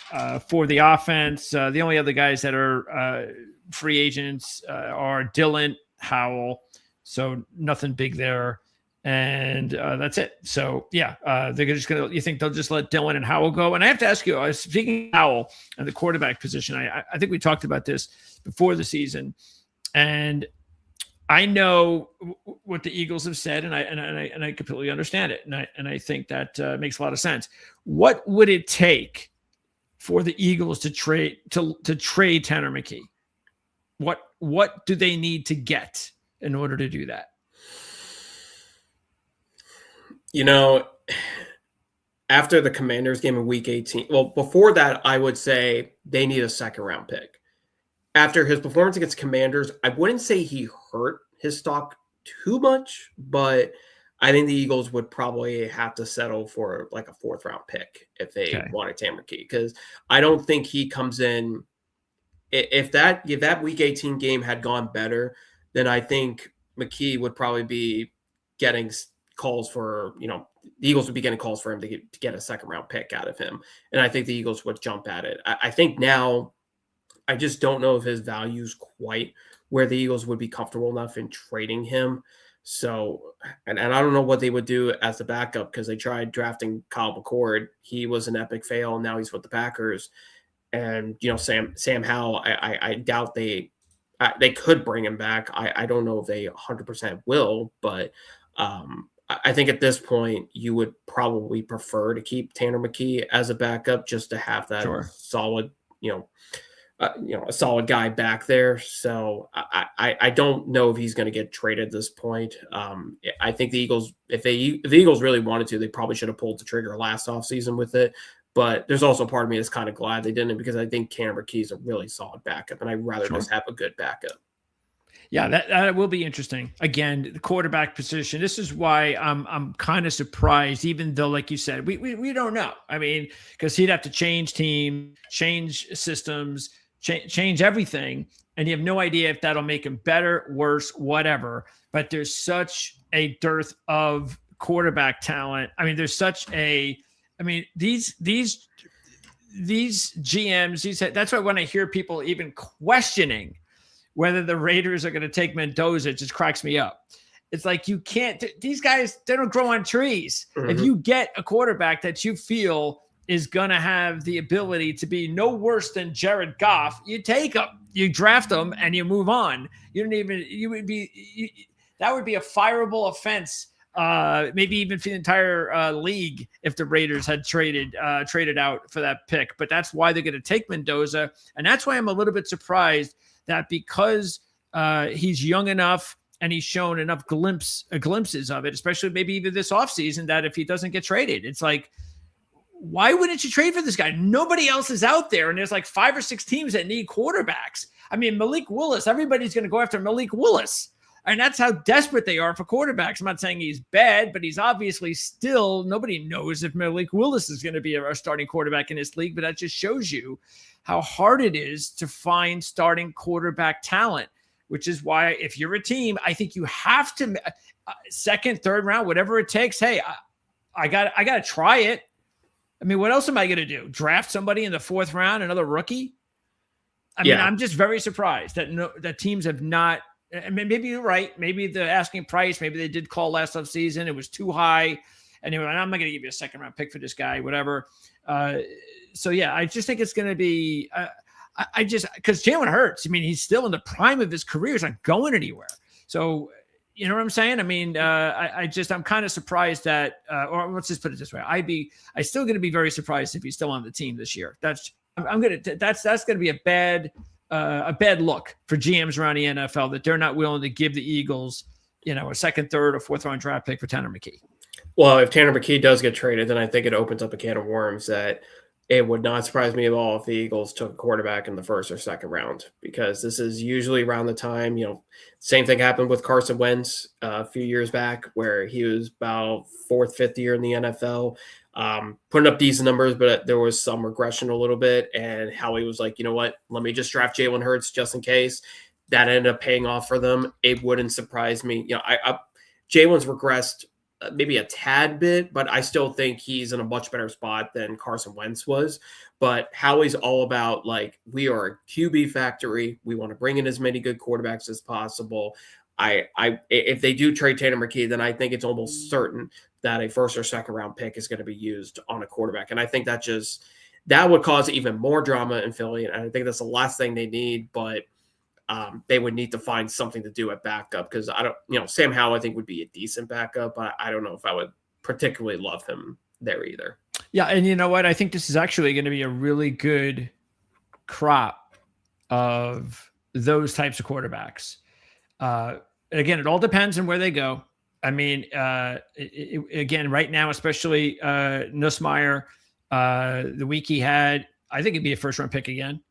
for the offense, the only other guys that are free agents are Dylan, Howell. So nothing big there. And that's it. So, they're just going to – you think they'll just let Dylan and Howell go? And I have to ask you, speaking of Howell and the quarterback position, I think we talked about this before the season. And I know what the Eagles have said, and I completely understand it. And I think that makes a lot of sense. What would it take for the Eagles to trade Tanner McKee? What do they need to get in order to do that? After the Commanders game in week 18, well, before that, I would say they need a second round pick. After his performance against Commanders, I wouldn't say he hurt his stock too much, but I think the Eagles would probably have to settle for like a 4th round pick if they wanted Tanner McKee, because I don't think he comes in. If that week 18 game had gone better, then I think McKee would probably be getting calls for, the Eagles would be getting calls for him to get a 2nd round pick out of him. And I think the Eagles would jump at it. I think now, I just don't know if his value is quite where the Eagles would be comfortable enough in trading him. So, and I don't know what they would do as the backup, because they tried drafting Kyle McCord. He was an epic fail. Now he's with the Packers. And, Sam Howell, I doubt they could bring him back. I don't know if they 100% will, but I think at this point you would probably prefer to keep Tanner McKee as a backup just to have that solid, a solid guy back there. So I don't know if he's going to get traded at this point. I think the Eagles, if the Eagles really wanted to, they probably should have pulled the trigger last offseason with it. But there's also part of me that's kind of glad they didn't, because I think Tanner McKee is a really solid backup, and I'd rather just have a good backup. Yeah, that will be interesting. Again, the quarterback position. This is why I'm kind of surprised, even though, like you said, we don't know. I mean, because he'd have to change team, change systems, change everything, and you have no idea if that'll make him better, worse, whatever. But there's such a dearth of quarterback talent. I mean, there's such a. I mean, these GMs. That's why when I hear people even questioning whether the Raiders are going to take Mendoza, it just cracks me up. It's like, you can't, these guys, they don't grow on trees. Mm-hmm. If you get a quarterback that you feel is going to have the ability to be no worse than Jared Goff, you take him, you draft him, and you move on. That would be a fireable offense. Maybe even for the entire league if the Raiders had traded out for that pick. But that's why they're going to take Mendoza. And that's why I'm a little bit surprised that, because he's young enough and he's shown enough glimpses of it, especially maybe even this offseason, that if he doesn't get traded, it's like, why wouldn't you trade for this guy? Nobody else is out there. And there's like 5 or 6 teams that need quarterbacks. I mean, Malik Willis, everybody's going to go after Malik Willis. And that's how desperate they are for quarterbacks. I'm not saying he's bad, but he's obviously still, nobody knows if Malik Willis is going to be our starting quarterback in this league. But that just shows you how hard it is to find starting quarterback talent, which is why if you're a team, I think you have to second, third round, whatever it takes. Hey, I got to try it. I mean, what else am I going to do? Draft somebody in the 4th round, another rookie? I mean, I'm just very surprised that teams have not. I mean, maybe you're right. Maybe the asking price, maybe they did call last offseason. It was too high. And they were like, I'm not going to give you a 2nd round pick for this guy, whatever. So yeah, I just think it's going to be. I just because Jalen Hurts. I mean, he's still in the prime of his career. He's not going anywhere. So you know what I'm saying? I mean, I'm kind of surprised that, or let's just put it this way: I still going to be very surprised if he's still on the team this year. That's going to be a bad look for GMs around the NFL that they're not willing to give the Eagles, a second, third, or fourth round draft pick for Tanner McKee. Well, if Tanner McKee does get traded, then I think it opens up a can of worms that it would not surprise me at all if the Eagles took a quarterback in the first or second round, because this is usually around the time, same thing happened with Carson Wentz a few years back where he was about fourth, fifth year in the NFL, putting up decent numbers, but there was some regression a little bit. And Howie was like, you know what, let me just draft Jalen Hurts just in case. That ended up paying off for them. It wouldn't surprise me. Jalen's regressed maybe a tad bit, but I still think he's in a much better spot than Carson Wentz was. But Howie's all about, like, we are a QB factory. We want to bring in as many good quarterbacks as possible. If they do trade Tanner McKee, then I think it's almost certain that a first or second round pick is going to be used on a quarterback. And I think that would cause even more drama in Philly. And I think that's the last thing they need, but they would need to find something to do at backup, because Sam Howell, I think, would be a decent backup, but I don't know if I would particularly love him there either. Yeah. And you know what? I think this is actually going to be a really good crop of those types of quarterbacks. Again, it all depends on where they go. I mean, again, right now, especially Nussmeier, the week he had, I think it'd be a first round pick again.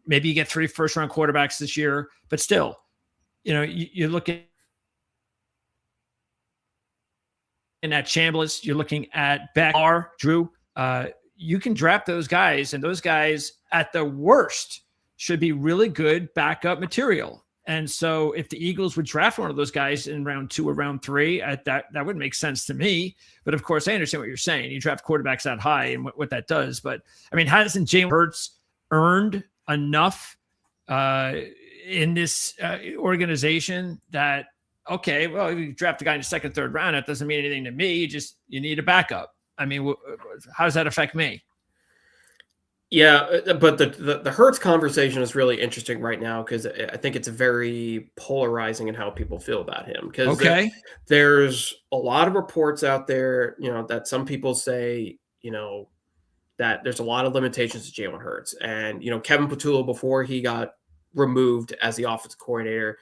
Maybe you get 3 first round quarterbacks this year, but still, you're looking at Chambliss, you're looking at Beckar, Drew. You can draft those guys, and those guys at the worst should be really good backup material. And so if the Eagles would draft one of those guys in round 2 or round 3, that would make sense to me. But of course, I understand what you're saying. You draft quarterbacks that high and what that does. But I mean, hasn't Jalen Hurts earned enough in this organization that, okay, well, if you draft a guy in the second, third round, that doesn't mean anything to me. You need a backup. I mean, how does that affect me? Yeah, but the Hurts conversation is really interesting right now, because I think it's very polarizing in how people feel about him. Because there's a lot of reports out there, that some people say, that there's a lot of limitations to Jalen Hurts. And, Kevin Patullo, before he got removed as the offensive coordinator,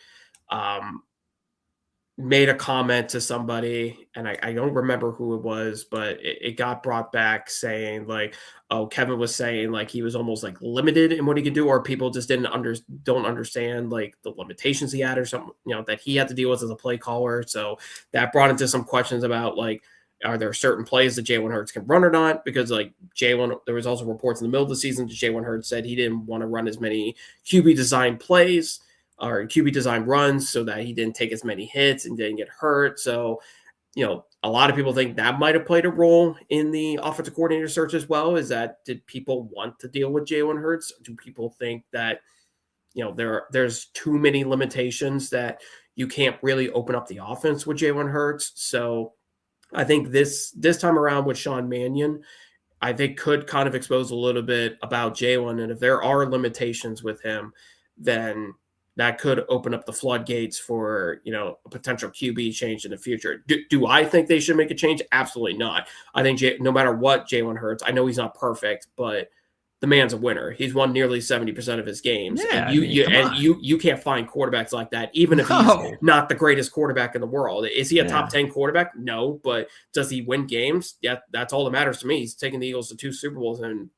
made a comment to somebody, and I don't remember who it was, but it got brought back saying, like, oh, Kevin was saying, like, he was almost like limited in what he could do, or people just don't understand, like, the limitations he had or something, that he had to deal with as a play caller. So that brought into some questions about, like, are there certain plays that Jalen Hurts can run or not? Because, like, there was also reports in the middle of the season that Jalen Hurts said he didn't want to run as many QB design plays or QB design runs so that he didn't take as many hits and didn't get hurt. So, a lot of people think that might have played a role in the offensive coordinator search as well. Did people want to deal with Jalen Hurts? Do people think that, there's too many limitations that you can't really open up the offense with Jalen Hurts? So I think this time around with Sean Mannion, I think could kind of expose a little bit about Jalen. And if there are limitations with him, then that could open up the floodgates for, a potential QB change in the future. Do I think they should make a change? Absolutely not. I think no matter what Jalen Hurts, I know he's not perfect, but the man's a winner. He's won nearly 70% of his games. Yeah, and you can't find quarterbacks like that, even if he's not the greatest quarterback in the world. Is he a top 10 quarterback? No, but does he win games? Yeah, that's all that matters to me. He's taking the Eagles to 2 Super Bowls in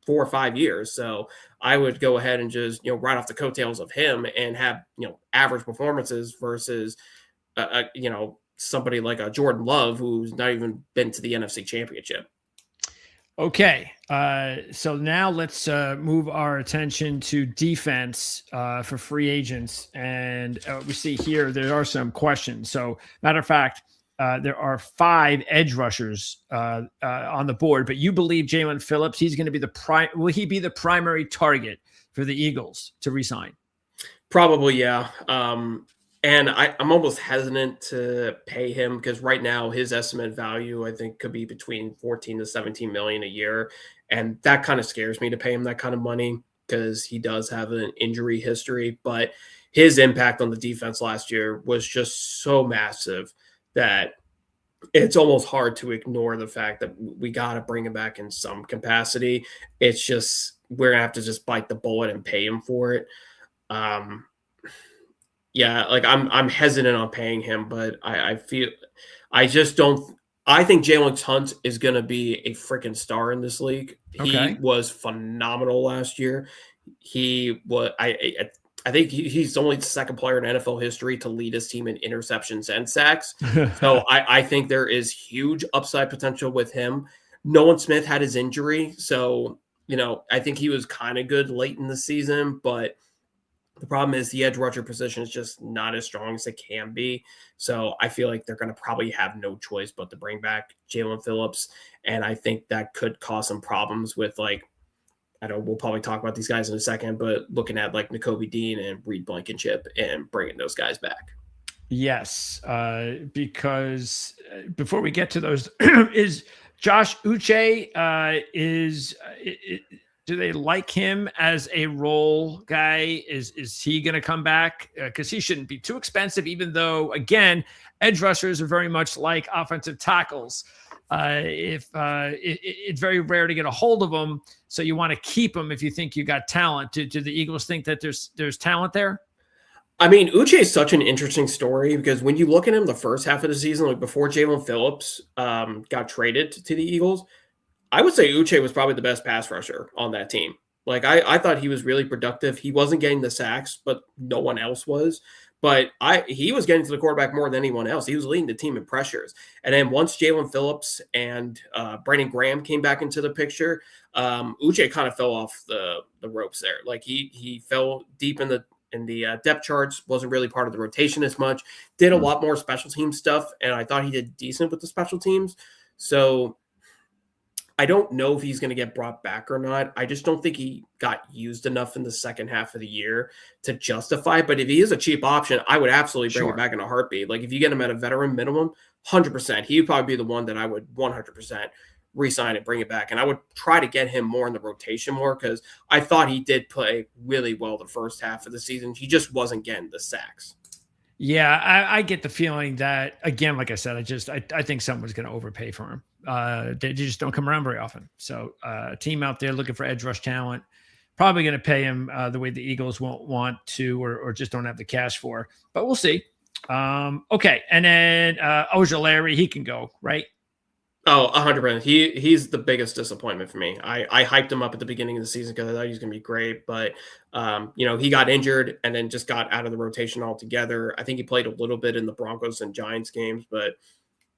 4 or 5 years. So I would go ahead and just, ride off the coattails of him and have, average performances versus, somebody like a Jordan Love, who's not even been to the NFC Championship. Okay. So now let's move our attention to defense for free agents. And we see here, there are some questions. So matter of fact, there are 5 edge rushers on the board, but you believe Jalen Phillips, he's going to be will he be the primary target for the Eagles to re-sign? Probably, yeah. And I'm almost hesitant to pay him because right now his estimated value, I think, could be between 14 to 17 million a year. And that kind of scares me to pay him that kind of money because he does have an injury history. But his impact on the defense last year was just so massive that it's almost hard to ignore the fact that we got to bring him back in some capacity. It's just we're gonna have to just bite the bullet and pay him for it. Um, yeah, like I'm hesitant on paying him, but I feel I just don't. I think Jalen Hunt is going to be a freaking star in this league. He Okay. was phenomenal last year. He was I think he's only the second player in NFL history to lead his team in interceptions and sacks. So I think there is huge upside potential with him. Nolan Smith had his injury, so I think he was kind of good late in the season, but the problem is the edge rusher position is just not as strong as it can be. So I feel like they're going to probably have no choice but to bring back Jalen Phillips. And I think that could cause some problems with I know we'll probably talk about these guys in a second, but looking at like Nakobe Dean and Reed Blankenship and bringing those guys back. Yes, because before we get to those, is Josh Uche do they like him as a role guy? Is he going to come back? Because he shouldn't be too expensive, even though, again, edge rushers are very much like offensive tackles. It's very rare to get a hold of them, so you want to keep them if you think you got talent. Do the Eagles think that there's talent there? I mean, Uche is such an interesting story because when you look at him the first half of the season, like before Jalen Phillips got traded to the Eagles, I would say Uche was probably the best pass rusher on that team. Like I thought he was really productive. He wasn't getting the sacks, but no one else was. But he was getting to the quarterback more than anyone else. He was leading the team in pressures. And then once Jalen Phillips and Brandon Graham came back into the picture, Uche kind of fell off the ropes there. Like he fell deep in the depth charts, wasn't really part of the rotation as much, did a lot more special team stuff. And I thought he did decent with the special teams. So I don't know if he's going to get brought back or not. I just don't think he got used enough in the second half of the year to justify. But if he is a cheap option, I would absolutely bring him back in a heartbeat. Like if you get him at a veteran minimum, 100%, he would probably be the one that I would 100% re-sign and bring it back. And I would try to get him more in the rotation more because I thought he did play really well the first half of the season. He just wasn't getting the sacks. Yeah, I get the feeling that, again, like I said, I think someone's going to overpay for him. They just don't come around very often. So a team out there looking for edge rush talent, probably going to pay him the way the Eagles won't want to or just don't have the cash for. But we'll see. Okay, and then Ojulari, he can go, right? Oh, 100%. He's the biggest disappointment for me. I hyped him up at the beginning of the season because I thought he was going to be great, but he got injured and then just got out of the rotation altogether. I think he played a little bit in the Broncos and Giants games, but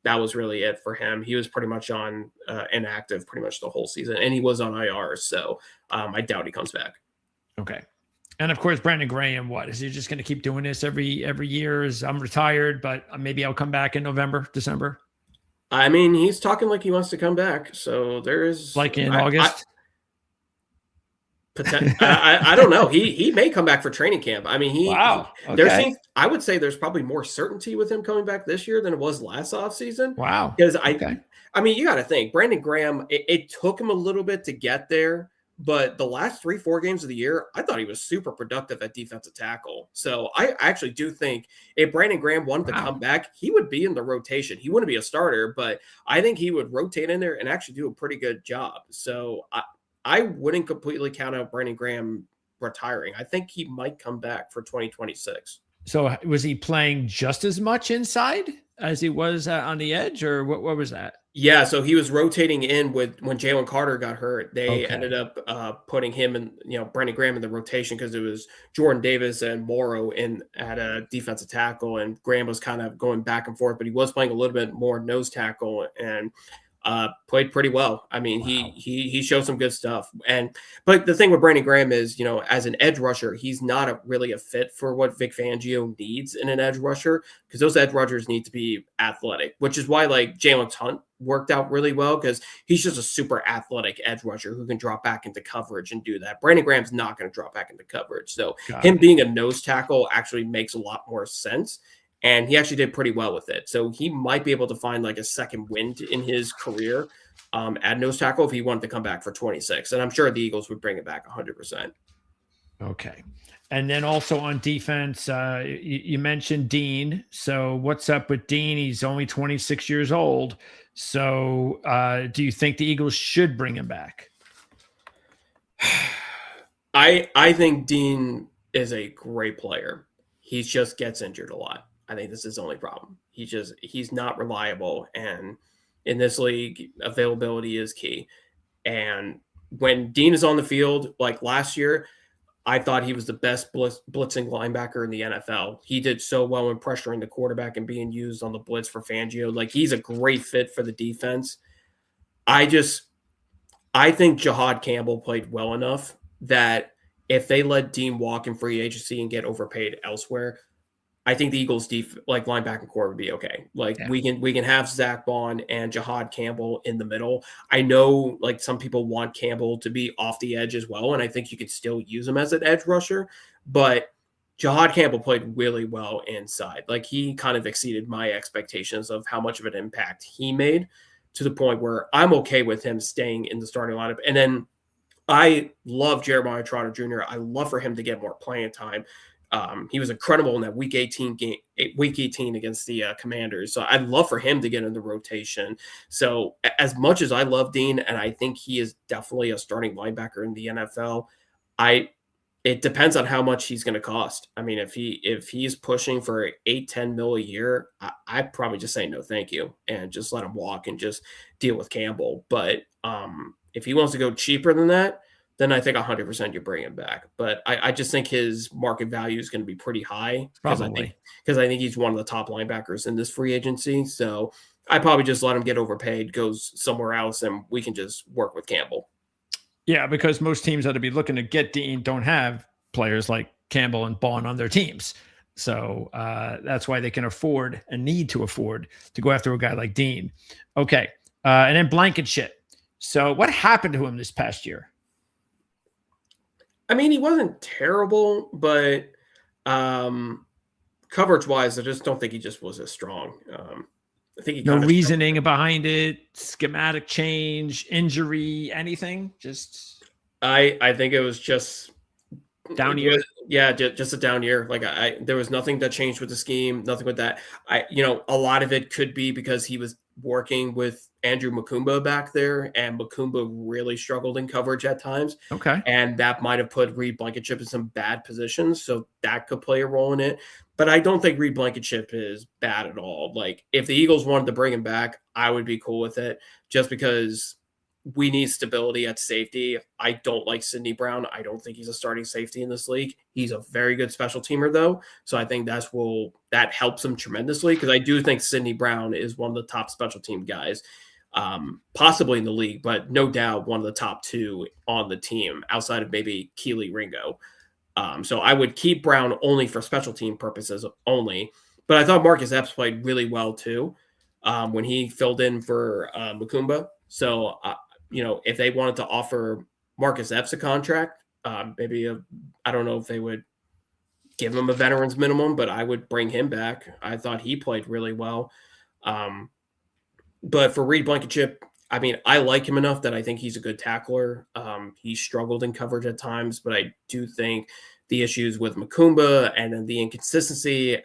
that was really it for him. He was pretty much on inactive pretty much the whole season, and he was on IR, so I doubt he comes back. Okay. And of course, Brandon Graham, what is he just going to keep doing this every year? I'm retired, but maybe I'll come back in November, December. I mean, he's talking like he wants to come back. So there is like in August. I don't know. He may come back for training camp. I mean, Okay. I would say there's probably more certainty with him coming back this year than it was last offseason. Wow. Because I mean, you got to think Brandon Graham. It took him a little bit to get there. But the last 3-4 games of the year, I thought he was super productive at defensive tackle. So I actually do think if Brandon Graham wanted to come back, he would be in the rotation. He wouldn't be a starter, but I think he would rotate in there and actually do a pretty good job. So I wouldn't completely count out Brandon Graham retiring. I think he might come back for 2026. So was he playing just as much inside as he was on the edge, or what was that? Yeah, so he was rotating in when Jalen Carter got hurt. They ended up putting him and Brandon Graham in the rotation because it was Jordan Davis and Morrow in at a defensive tackle, and Graham was kind of going back and forth, but he was playing a little bit more nose tackle and played pretty well. I mean, he showed some good stuff. But the thing with Brandon Graham is, as an edge rusher, he's not really a fit for what Vic Fangio needs in an edge rusher because those edge rushers need to be athletic, which is why like Jalen Hunt worked out really well because he's just a super athletic edge rusher who can drop back into coverage and do that. Brandon Graham's not going to drop back into coverage. So him being a nose tackle actually makes a lot more sense. and he actually did pretty well with it. So he might be able to find like a second wind in his career at nose tackle if he wanted to come back for 26. And I'm sure the Eagles would bring it back 100%. Okay. And then also on defense, you mentioned Dean. So what's up with Dean? He's only 26 years old. So do you think the Eagles should bring him back? I think Dean is a great player. He just gets injured a lot. I think this is his only problem. He's not reliable, and in this league, availability is key. And when Dean is on the field, like last year, I thought he was the best blitzing linebacker in the NFL. He did so well in pressuring the quarterback and being used on the blitz for Fangio. Like, he's a great fit for the defense. I think Jahad Campbell played well enough that if they let Dean walk in free agency and get overpaid elsewhere, I think the Eagles' linebacking core would be okay. Like, Yeah. we can have Zach Bond and Jahad Campbell in the middle. I know like some people want Campbell to be off the edge as well, and I think you could still use him as an edge rusher. But Jahad Campbell played really well inside. Like, he kind of exceeded my expectations of how much of an impact he made, to the point where I'm okay with him staying in the starting lineup. And then I love Jeremiah Trotter Jr. I love for him to get more playing time. He was incredible in that week 18 game, week 18 against the Commanders. So I'd love for him to get in the rotation. So as much as I love Dean, and I think he is definitely a starting linebacker in the NFL, it depends on how much he's going to cost. I mean, if he's pushing for 8-10 mil a year, I'd probably just say no, thank you, and just let him walk and just deal with Campbell. But if he wants to go cheaper than that, then I think 100% you bring him back. But I just think his market value is going to be pretty high because I think he's one of the top linebackers in this free agency. So I probably just let him get overpaid, goes somewhere else, and we can just work with Campbell. Yeah, because most teams that would be looking to get Dean don't have players like Campbell and Bond on their teams. So that's why they can afford and need to afford to go after a guy like Dean. Okay. And then Blankenship. So what happened to him this past year? I mean, he wasn't terrible, but coverage-wise, I just don't think he just was as strong. I think he no reasoning behind it, schematic change, injury, anything. Just I think it was just down year. Yeah, just a down year. Like there was nothing that changed with the scheme, nothing with that. A lot of it could be because he was working with Andrew Makumba back there, and Makumba really struggled in coverage at times. Okay. And that might have put Reed Blankenship in some bad positions. So that could play a role in it. But I don't think Reed Blankenship is bad at all. Like, if the Eagles wanted to bring him back, I would be cool with it, just because we need stability at safety. I don't like Sidney Brown. I don't think he's a starting safety in this league. He's a very good special teamer, though. So I think that helps him tremendously, because I do think Sidney Brown is one of the top special team guys, possibly in the league, but no doubt one of the top two on the team outside of maybe Keely Ringo. So I would keep Brown only for special team purposes only. But I thought Marcus Epps played really well too when he filled in for Makumba. So, if they wanted to offer Marcus Epps a contract, I don't know if they would give him a veteran's minimum, but I would bring him back. I thought he played really well. But for Reed Blankenship, I mean, I like him enough that I think he's a good tackler. He struggled in coverage at times, but I do think the issues with Makumba and then the inconsistency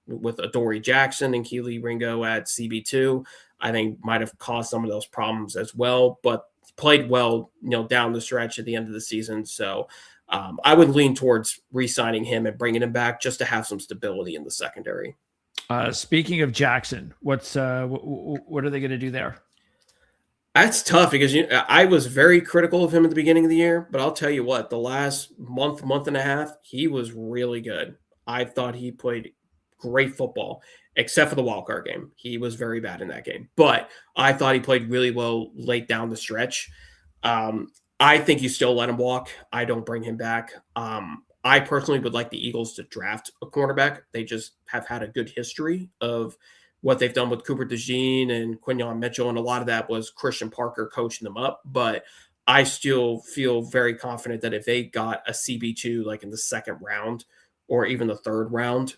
with Adoree Jackson and Keely Ringo at CB2, I think might have caused some of those problems as well, but played well, down the stretch at the end of the season. So I would lean towards re-signing him and bringing him back just to have some stability in the secondary. Speaking of Jackson, what are they going to do there? That's tough, because I was very critical of him at the beginning of the year, but I'll tell you what, the last month and a half, he was really good. I thought he played great football, except for the wildcard game. He was very bad in that game, but I thought he played really well late down the stretch. I think you still let him walk. I don't bring him back. I personally would like the Eagles to draft a cornerback. They just have had a good history of what they've done with Cooper DeJean and Quinyon Mitchell, and a lot of that was Christian Parker coaching them up. But I still feel very confident that if they got a CB2 like in the second round or even the third round,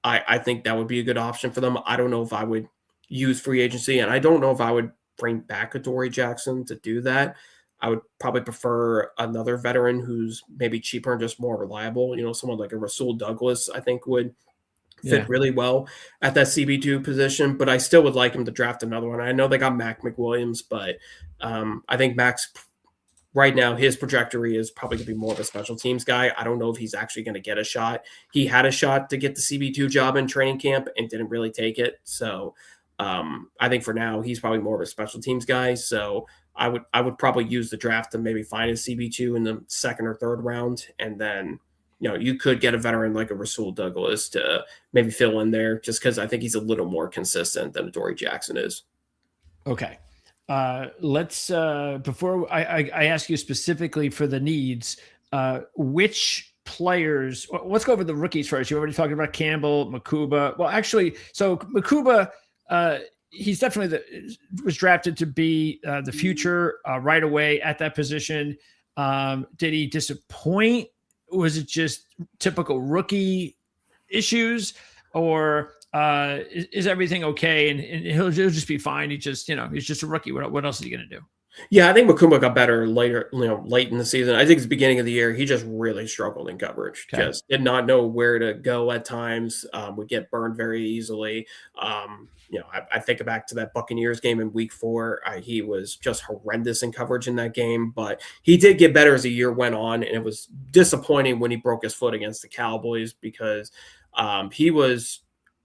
I think that would be a good option for them. I don't know if I would use free agency, and I don't know if I would bring back a Dory Jackson to do that. I would probably prefer another veteran who's maybe cheaper and just more reliable. Someone like a Rasul Douglas, I think would fit really well at that CB2 position, but I still would like him to draft another one. I know they got Mac McWilliams, but I think Mac's right now, his trajectory is probably going to be more of a special teams guy. I don't know if he's actually going to get a shot. He had a shot to get the CB2 job in training camp and didn't really take it. So I think for now, he's probably more of a special teams guy. So I would probably use the draft to maybe find a CB2 in the second or third round. And then, you could get a veteran like a Rasul Douglas to maybe fill in there just because I think he's a little more consistent than a Dory Jackson is. Okay. Let's before I ask you specifically for the needs, which players, let's go over the rookies first. You already talked about Campbell, Makuba. Well, actually, so Makuba, he's definitely was drafted to be the future right away at that position. Did he disappoint? Was it just typical rookie issues, or is everything okay and he'll just be fine? He's just a rookie. What else is he going to do? Yeah, I think Makumba got better later, late in the season. I think it's the beginning of the year. He just really struggled in coverage. Okay. Just did not know where to go at times. Would get burned very easily. I think back to that Buccaneers game in week 4. He was just horrendous in coverage in that game, but he did get better as the year went on. And it was disappointing when he broke his foot against the Cowboys because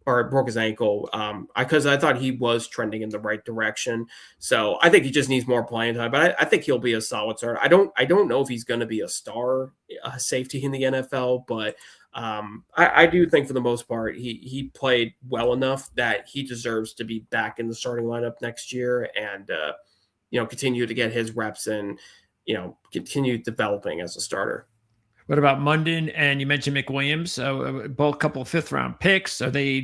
or broke his ankle because I thought he was trending in the right direction. So I think he just needs more playing time, but I think he'll be a solid starter. I don't know if he's going to be a star safety in the NFL, but I do think for the most part, he played well enough that he deserves to be back in the starting lineup next year and, continue to get his reps and, continue developing as a starter. What about Mundon? And you mentioned McWilliams, both couple of 5th-round picks. Are they?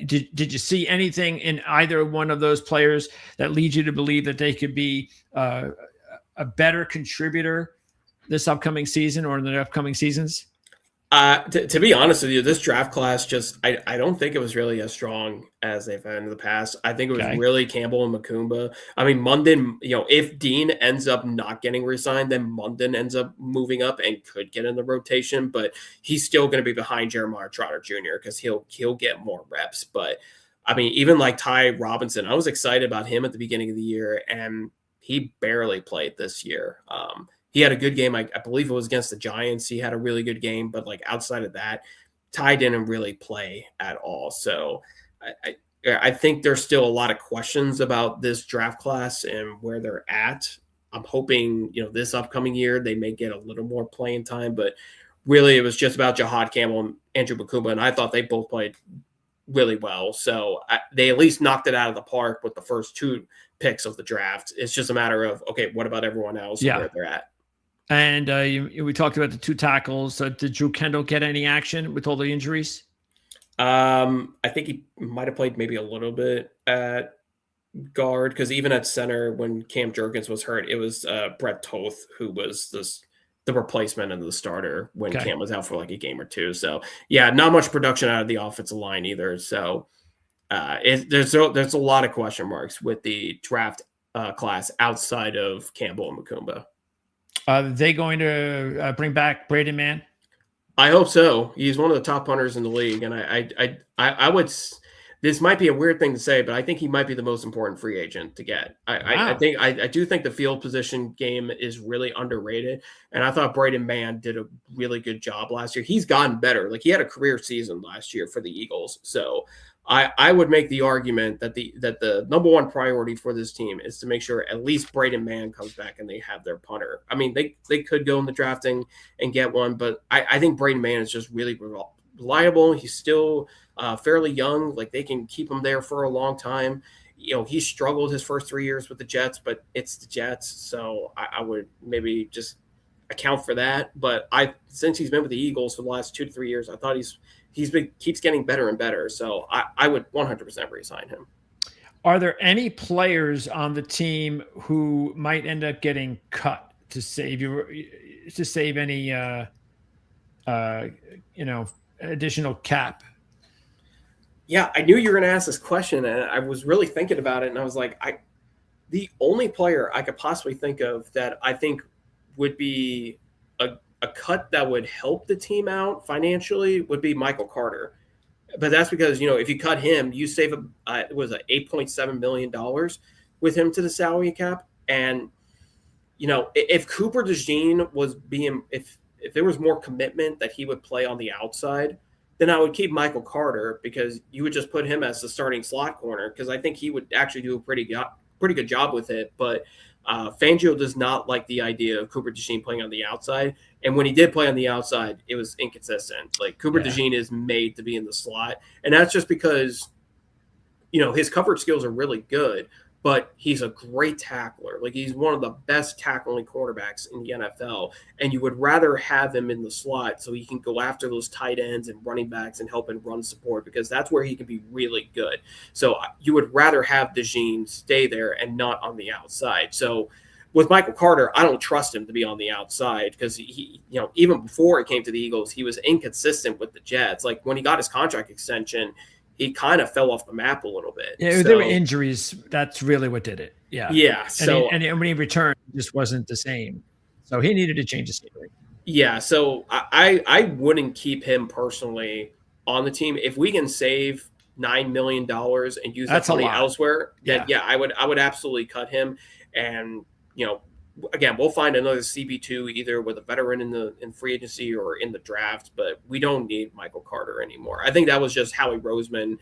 Did you see anything in either one of those players that leads you to believe that they could be a better contributor this upcoming season or in the upcoming seasons? To be honest with you, this draft class I don't think it was really as strong as they've had in the past. I think it was really Campbell and Makumba. I mean, Mundon, if Dean ends up not getting re-signed, then Mundon ends up moving up and could get in the rotation, but he's still going to be behind Jeremiah Trotter Jr. because he'll get more reps. But I mean, even like Ty Robinson, I was excited about him at the beginning of the year, and he barely played this year. He had a good game. I believe it was against the Giants. He had a really good game, but like outside of that, Ty didn't really play at all. So I think there's still a lot of questions about this draft class and where they're at. I'm hoping, this upcoming year they may get a little more playing time, but really it was just about Jahad Campbell and Andrew Makumba, and I thought they both played really well. So they at least knocked it out of the park with the first 2 picks of the draft. It's just a matter of, okay, what about everyone else and where they're at? And we talked about the 2 tackles. Did Drew Kendall get any action with all the injuries? I think he might have played maybe a little bit at guard because even at center when Cam Jurgens was hurt, it was Brett Toth who was the replacement and the starter when Cam was out for like a game or 2. So yeah, not much production out of the offensive line either. So there's a lot of question marks with the draft class outside of Campbell and Makumba. Are they going to bring back Braden Mann? I hope so. He's one of the top punters in the league, and I would. This might be a weird thing to say, but I think he might be the most important free agent to get. I do think the field position game is really underrated, and I thought Braden Mann did a really good job last year. He's gotten better. Like he had a career season last year for the Eagles, so I would make the argument that the number one priority for this team is to make sure at least Braden Mann comes back and they have their punter. I mean, they could go in the drafting and get one, but I think Braden Mann is just really reliable. He's still fairly young. Like they can keep him there for a long time. He struggled his first 3 years with the Jets, but it's the Jets, so I would maybe just account for that. But since he's been with the Eagles for the last 2 to 3 years, I thought keeps getting better and better. So I would 100% re-sign him. Are there any players on the team who might end up getting cut to save any additional cap Yeah, I knew you were going to ask this question, and I was really thinking about it, and I was like, the only player I could possibly think of that I think would be a cut that would help the team out financially would be Michael Carter. But that's because, if you cut him, you save it was $8.7 million with him to the salary cap. And, if Cooper DeJean was if there was more commitment that he would play on the outside, then I would keep Michael Carter because you would just put him as the starting slot corner because I think he would actually do a pretty good job with it. But Fangio does not like the idea of Cooper DeJean playing on the outside. And when he did play on the outside, it was inconsistent. Like Cooper DeJean is made to be in the slot. And that's just because, his coverage skills are really good, but he's a great tackler. Like he's one of the best tackling quarterbacks in the NFL. And you would rather have him in the slot so he can go after those tight ends and running backs and help and run support because that's where he can be really good. So you would rather have DeJean stay there and not on the outside. So with Michael Carter, I don't trust him to be on the outside because he, even before he came to the Eagles, he was inconsistent with the Jets. Like when he got his contract extension, he kind of fell off the map a little bit. Yeah, there were injuries. That's really what did it. Yeah. Yeah. So and when he returned, it just wasn't the same. So he needed to change the scenery. Yeah. So I wouldn't keep him personally on the team. If we can save $9 million and use that money elsewhere, then I would absolutely cut him. And, again, we'll find another CB2 either with a veteran in free agency or in the draft, but we don't need Michael Carter anymore. I think that was just Howie Roseman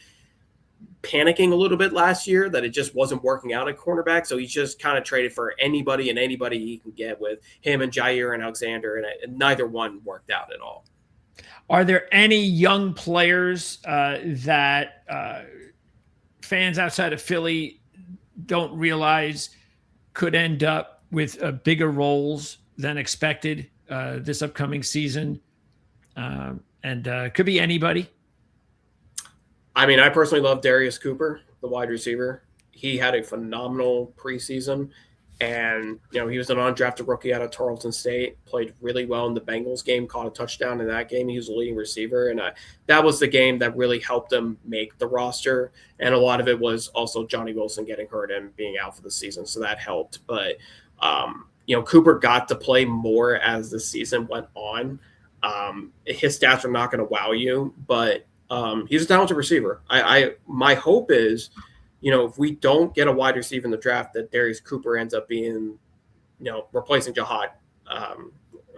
panicking a little bit last year that it just wasn't working out at cornerback. So he's just kind of traded for anybody he can get with him and Jair and Alexander, and neither one worked out at all. Are there any young players that fans outside of Philly don't realize could end up with bigger roles than expected this upcoming season? And could be anybody. I mean, I personally love Darius Cooper, the wide receiver. He had a phenomenal preseason. And, he was an undrafted rookie out of Tarleton State, played really well in the Bengals game, caught a touchdown in that game. He was a leading receiver. And that was the game that really helped him make the roster. And a lot of it was also Johnny Wilson getting hurt and being out for the season. So that helped. But, Cooper got to play more as the season went on. His stats are not going to wow you, but he's a talented receiver. My hope is, if we don't get a wide receiver in the draft, that Darius Cooper ends up being, replacing Jahad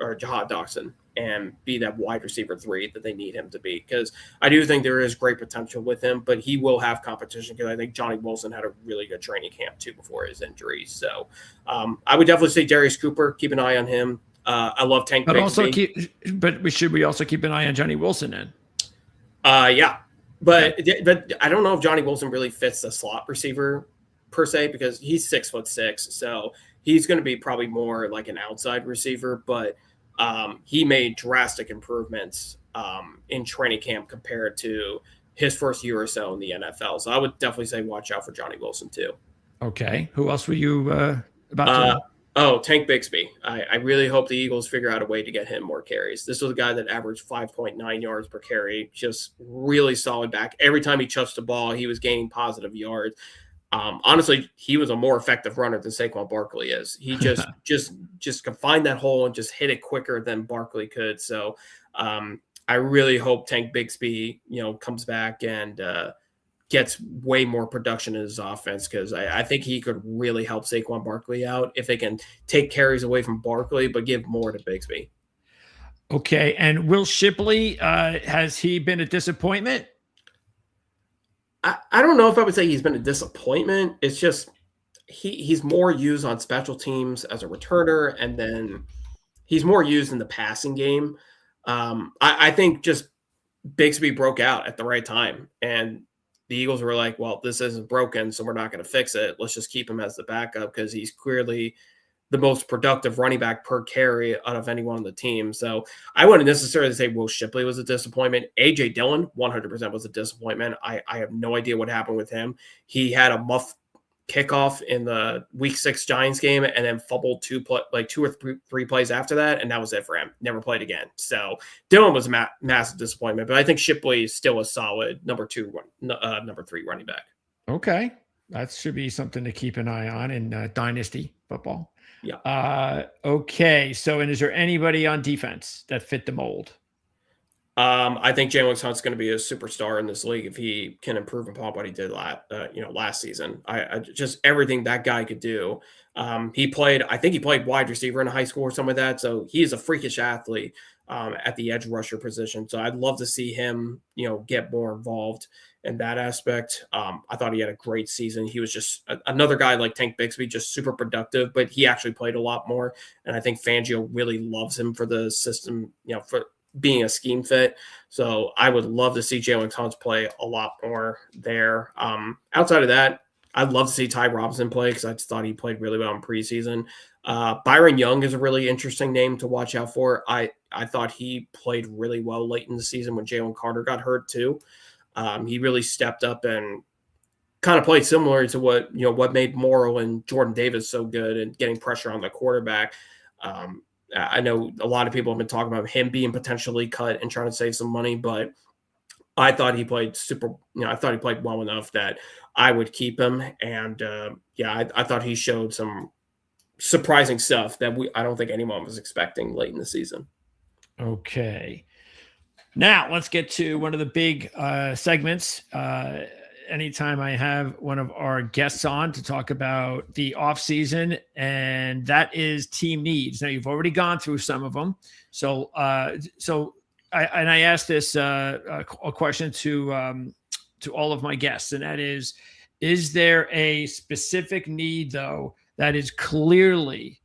Dotson and be that wide receiver 3 that they need him to be. Because I do think there is great potential with him, but he will have competition because I think Johnny Wilson had a really good training camp too before his injury. So I would definitely say Darius Cooper, keep an eye on him. I love Tank Bigsby. Should we also keep an eye on Johnny Wilson then? Yeah. But I don't know if Johnny Wilson really fits the slot receiver per se because he's 6'6", so he's going to be probably more like an outside receiver. But he made drastic improvements in training camp compared to his first year or so in the NFL. So I would definitely say watch out for Johnny Wilson too. Okay, who else were you about to? Tank Bigsby. I really hope the Eagles figure out a way to get him more carries. This was a guy that averaged 5.9 yards per carry, just really solid back. Every time he touched the ball, he was gaining positive yards. Honestly, he was a more effective runner than Saquon Barkley is. He just could find that hole and just hit it quicker than Barkley could. So I really hope Tank Bigsby, comes back and gets way more production in his offense because I think he could really help Saquon Barkley out if they can take carries away from Barkley but give more to Bigsby. Okay, and Will Shipley, has he been a disappointment? I don't know if I would say he's been a disappointment. It's just he's more used on special teams as a returner, and then he's more used in the passing game. I think just Bigsby broke out at the right time, and the Eagles were like, well, this isn't broken, so we're not going to fix it. Let's just keep him as the backup because he's clearly the most productive running back per carry out of anyone on the team. So I wouldn't necessarily say Will Shipley was a disappointment. A.J. Dillon, 100% was a disappointment. I have no idea what happened with him. He had a kickoff in the Week 6 Giants game, and then fumbled two or three plays after that, and that was it for him. Never played again. So Dillon was a massive disappointment, but I think Shipley is still a solid number 3 running back. Okay, that should be something to keep an eye on in dynasty football. Yeah. Okay, so and is there anybody on defense that fit the mold? I think Jalen Hunt's going to be a superstar in this league if he can improve upon what he did last season. I just everything that guy could do. I think he played wide receiver in high school or something like that. So he is a freakish athlete at the edge rusher position. So I'd love to see him, get more involved in that aspect. I thought he had a great season. He was just another guy like Tank Bixby, just super productive, but he actually played a lot more. And I think Fangio really loves him for the system, for being a scheme fit. So I would love to see Jalen Hunt play a lot more there. Outside of that, I'd love to see Ty Robinson play because I just thought he played really well in preseason. Byron Young is a really interesting name to watch out for. I thought he played really well late in the season when Jalen Carter got hurt too. He really stepped up and kind of played similar to what made Morrow and Jordan Davis so good and getting pressure on the quarterback. I know a lot of people have been talking about him being potentially cut and trying to save some money, but I thought he played I thought he played well enough that I would keep him. And I thought he showed some surprising stuff that I don't think anyone was expecting late in the season. Okay. Now let's get to one of the big segments. Anytime I have one of our guests on to talk about the offseason, and that is team needs. Now you've already gone through some of them. So I asked this a question to all of my guests, and that is there a specific need though that is clearly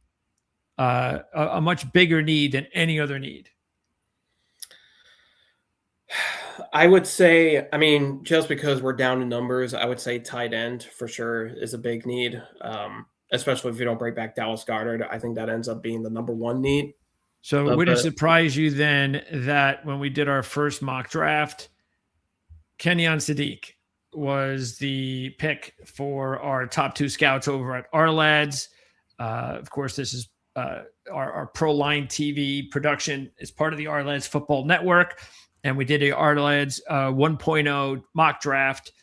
a much bigger need than any other need? I would say, just because we're down in numbers, I would say tight end for sure is a big need, especially if you don't bring back Dallas Goedert. I think that ends up being the number one need. So would it surprise you then that when we did our first mock draft, Kenyon Sadiq was the pick for our top 2 scouts over at Ourlads? Of course, this is our Pro Line TV production is part of the Ourlads Football Network. And we did a Ourlads 1.0 mock draft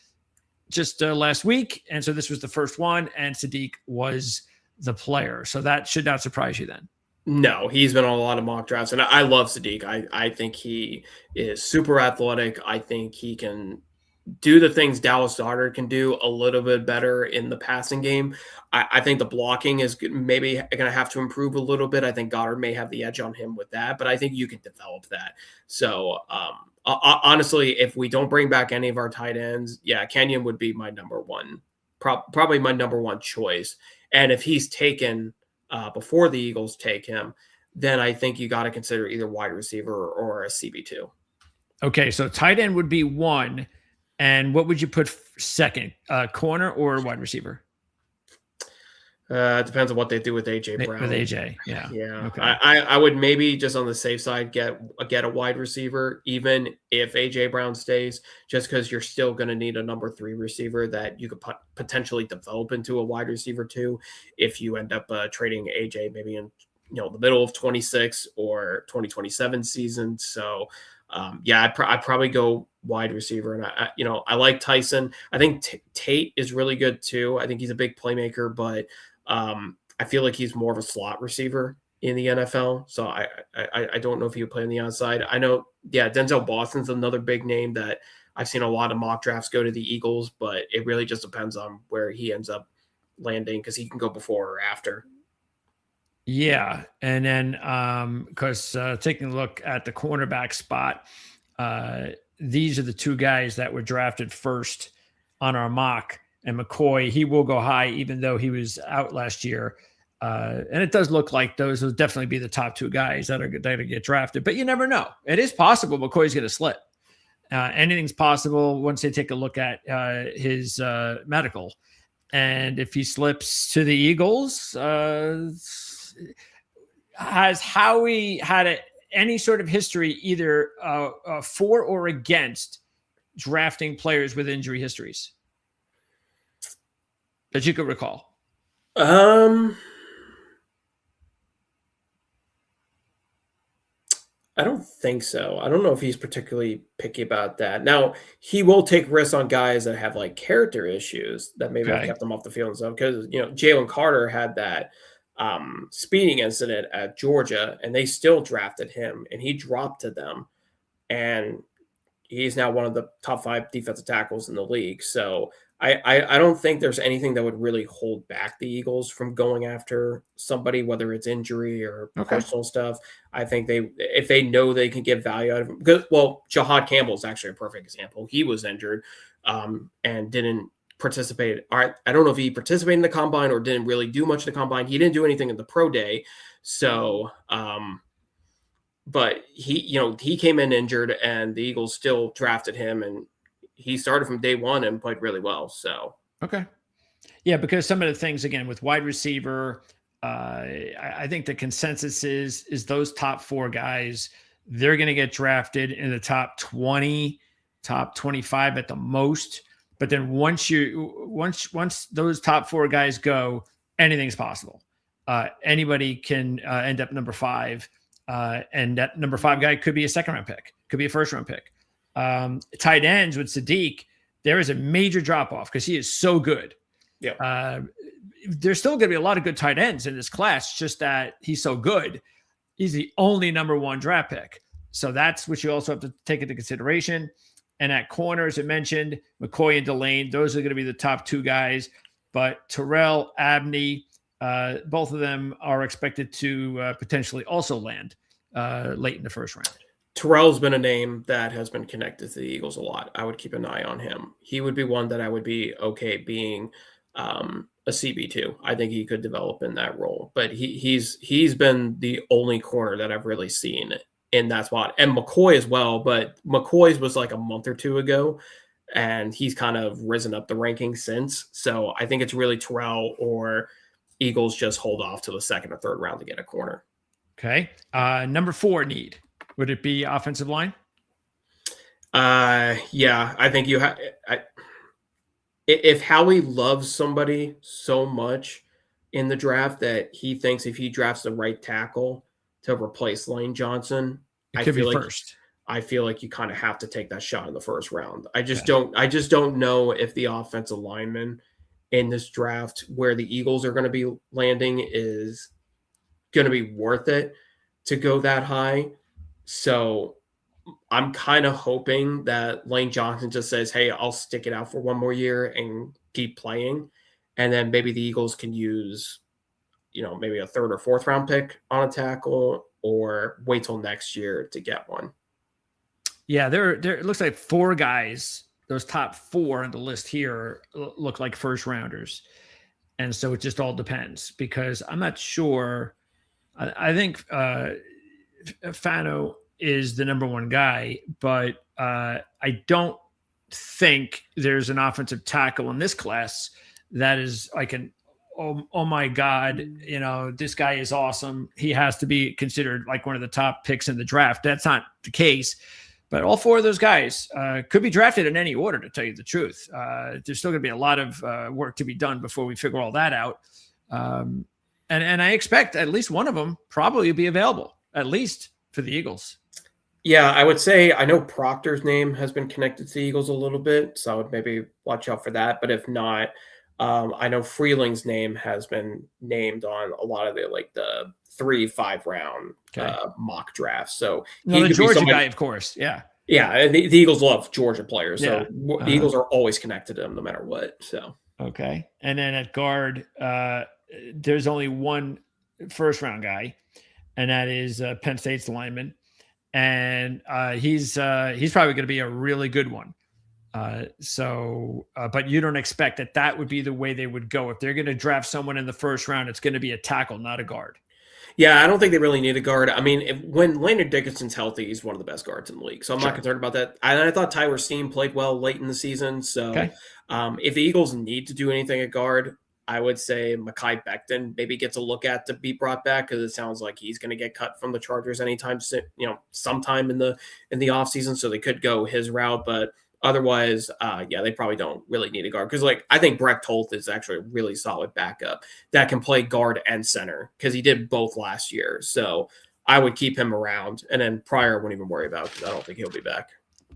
just last week. And so this was the first one, and Sadiq was the player. So that should not surprise you then. No, he's been on a lot of mock drafts, and I love Sadiq. I think he is super athletic. I think he can do the things Dallas Goedert can do a little bit better in the passing game. I think the blocking is maybe going to have to improve a little bit. I think Goddard may have the edge on him with that, but I think you can develop that. So honestly, if we don't bring back any of our tight ends, Kenyon would be my number one, probably my number one choice. And if he's taken before the Eagles take him, then I think you got to consider either wide receiver or a CB2. Okay, so tight end would be one. And what would you put second, corner or wide receiver? It depends on what they do with AJ Brown. With AJ, yeah. Okay. I would maybe just on the safe side get a wide receiver, even if AJ Brown stays, just because you're still going to need a number 3 receiver that you could potentially develop into a wide receiver too, if you end up trading AJ maybe in the middle of 26 or 2027 season. So I'd probably go wide receiver. And I like Tyson. I think Tate is really good too. I think he's a big playmaker, but I feel like he's more of a slot receiver in the NFL. So I don't know if he would play on the outside. I know, Denzel Boston's another big name that I've seen a lot of mock drafts go to the Eagles, but it really just depends on where he ends up landing because he can go before or after. Yeah. And then because taking a look at the cornerback spot, these are the 2 guys that were drafted first on our mock. And McCoy, he will go high, even though he was out last year. And it does look like those will definitely be the top 2 guys that are going to get drafted. But you never know. It is possible McCoy's going to slip. Anything's possible once they take a look at his medical. And if he slips to the Eagles, has Howie had any sort of history either for or against drafting players with injury histories? that you could recall? I don't think so. I don't know if he's particularly picky about that. Now, he will take risks on guys that have like character issues that maybe have Okay. kept them off the field and stuff. Because Jalen Carter had that speeding incident at Georgia, and they still drafted him, and he dropped to them, and he's now one of the top 5 defensive tackles in the league. So I don't think there's anything that would really hold back the Eagles from going after somebody, whether it's injury or Okay. personal stuff. I think if they know they can get value out of him, because, well, Jahad Campbell is actually a perfect example. He was injured and didn't participate. I don't know if he participated in the combine or didn't really do much in the combine. He didn't do anything in the pro day. So, but he came in injured, and the Eagles still drafted him, and he started from day one and played really well. So Okay. Yeah, because some of the things again with wide receiver, I think the consensus is those top 4 guys, they're going to get drafted in the top 20, top 25 at the most. But then once those top 4 guys go, anything's possible. Anybody can end up number 5, and that number 5 guy could be a second round pick, could be a first round pick. Tight ends with Sadiq, there is a major drop off because he is so good. yeah, There's still going to be a lot of good tight ends in this class, just that he's so good. He's the only number 1 draft pick. So that's what you also have to take into consideration. And at corners, it mentioned McCoy and Delane. Those are going to be the top 2 guys. But Terrell, Abney, both of them are expected to potentially also land late in the first round. Terrell's been a name that has been connected to the Eagles a lot. I would keep an eye on him. He would be one that I would be okay being a CB2. I think he could develop in that role, but he's been the only corner that I've really seen in that spot, and McCoy as well. But McCoy's was like a month or 2 ago, and he's kind of risen up the rankings since. So I think it's really Terrell, or Eagles just hold off to the 2nd or 3rd round to get a corner. Okay. Number 4 need. Would it be offensive line? Yeah, I think you have. If Howie loves somebody so much in the draft that he thinks if he drafts the right tackle to replace Lane Johnson, It could be first. I feel like you kind of have to take that shot in the first round. I just don't know if the offensive lineman in this draft where the Eagles are going to be landing is going to be worth it to go that high. So I'm kind of hoping that Lane Johnson just says, hey, I'll stick it out for 1 more year and keep playing. And then maybe the Eagles can use, maybe a 3rd or 4th round pick on a tackle, or wait till next year to get one. Yeah, there it looks like 4 guys, those top 4 on the list here look like first rounders. And so it just all depends, because I'm not sure. I think Fano is the number 1 guy, but I don't think there's an offensive tackle in this class that is like oh my God, this guy is awesome. He has to be considered like one of the top picks in the draft. That's not the case. But all 4 of those guys could be drafted in any order, to tell you the truth. There's still going to be a lot of work to be done before we figure all that out. And I expect at least one of them probably will be available, at least for the Eagles. Yeah, I would say I know Proctor's name has been connected to the Eagles a little bit, so I would maybe watch out for that. But if not, I know Freeling's name has been named on a lot of the 3-5 round mock drafts. So the Georgia guy, of course. Yeah. Yeah. The Eagles love Georgia players. So the Eagles are always connected to them no matter what. So, okay. And then at guard, there's only 1 first round guy, and that is Penn State's lineman. And he's probably going to be a really good one. But you don't expect that would be the way they would go. If they're going to draft someone in the first round, it's going to be a tackle, not a guard. Yeah, I don't think they really need a guard. I mean, when Landon Dickinson's healthy, he's one of the best guards in the league. So I'm not concerned about that. I thought Tyler Steen played well late in the season. So if the Eagles need to do anything at guard, I would say Mekhi Becton maybe gets a look at to be brought back, because it sounds like he's going to get cut from the Chargers anytime soon, sometime in the offseason. So they could go his route. But Otherwise, yeah, they probably don't really need a guard because, like, I think Brecht Holt is actually a really solid backup that can play guard and center because he did both last year. So I would keep him around, and then Pryor I wouldn't even worry about because I don't think he'll be back.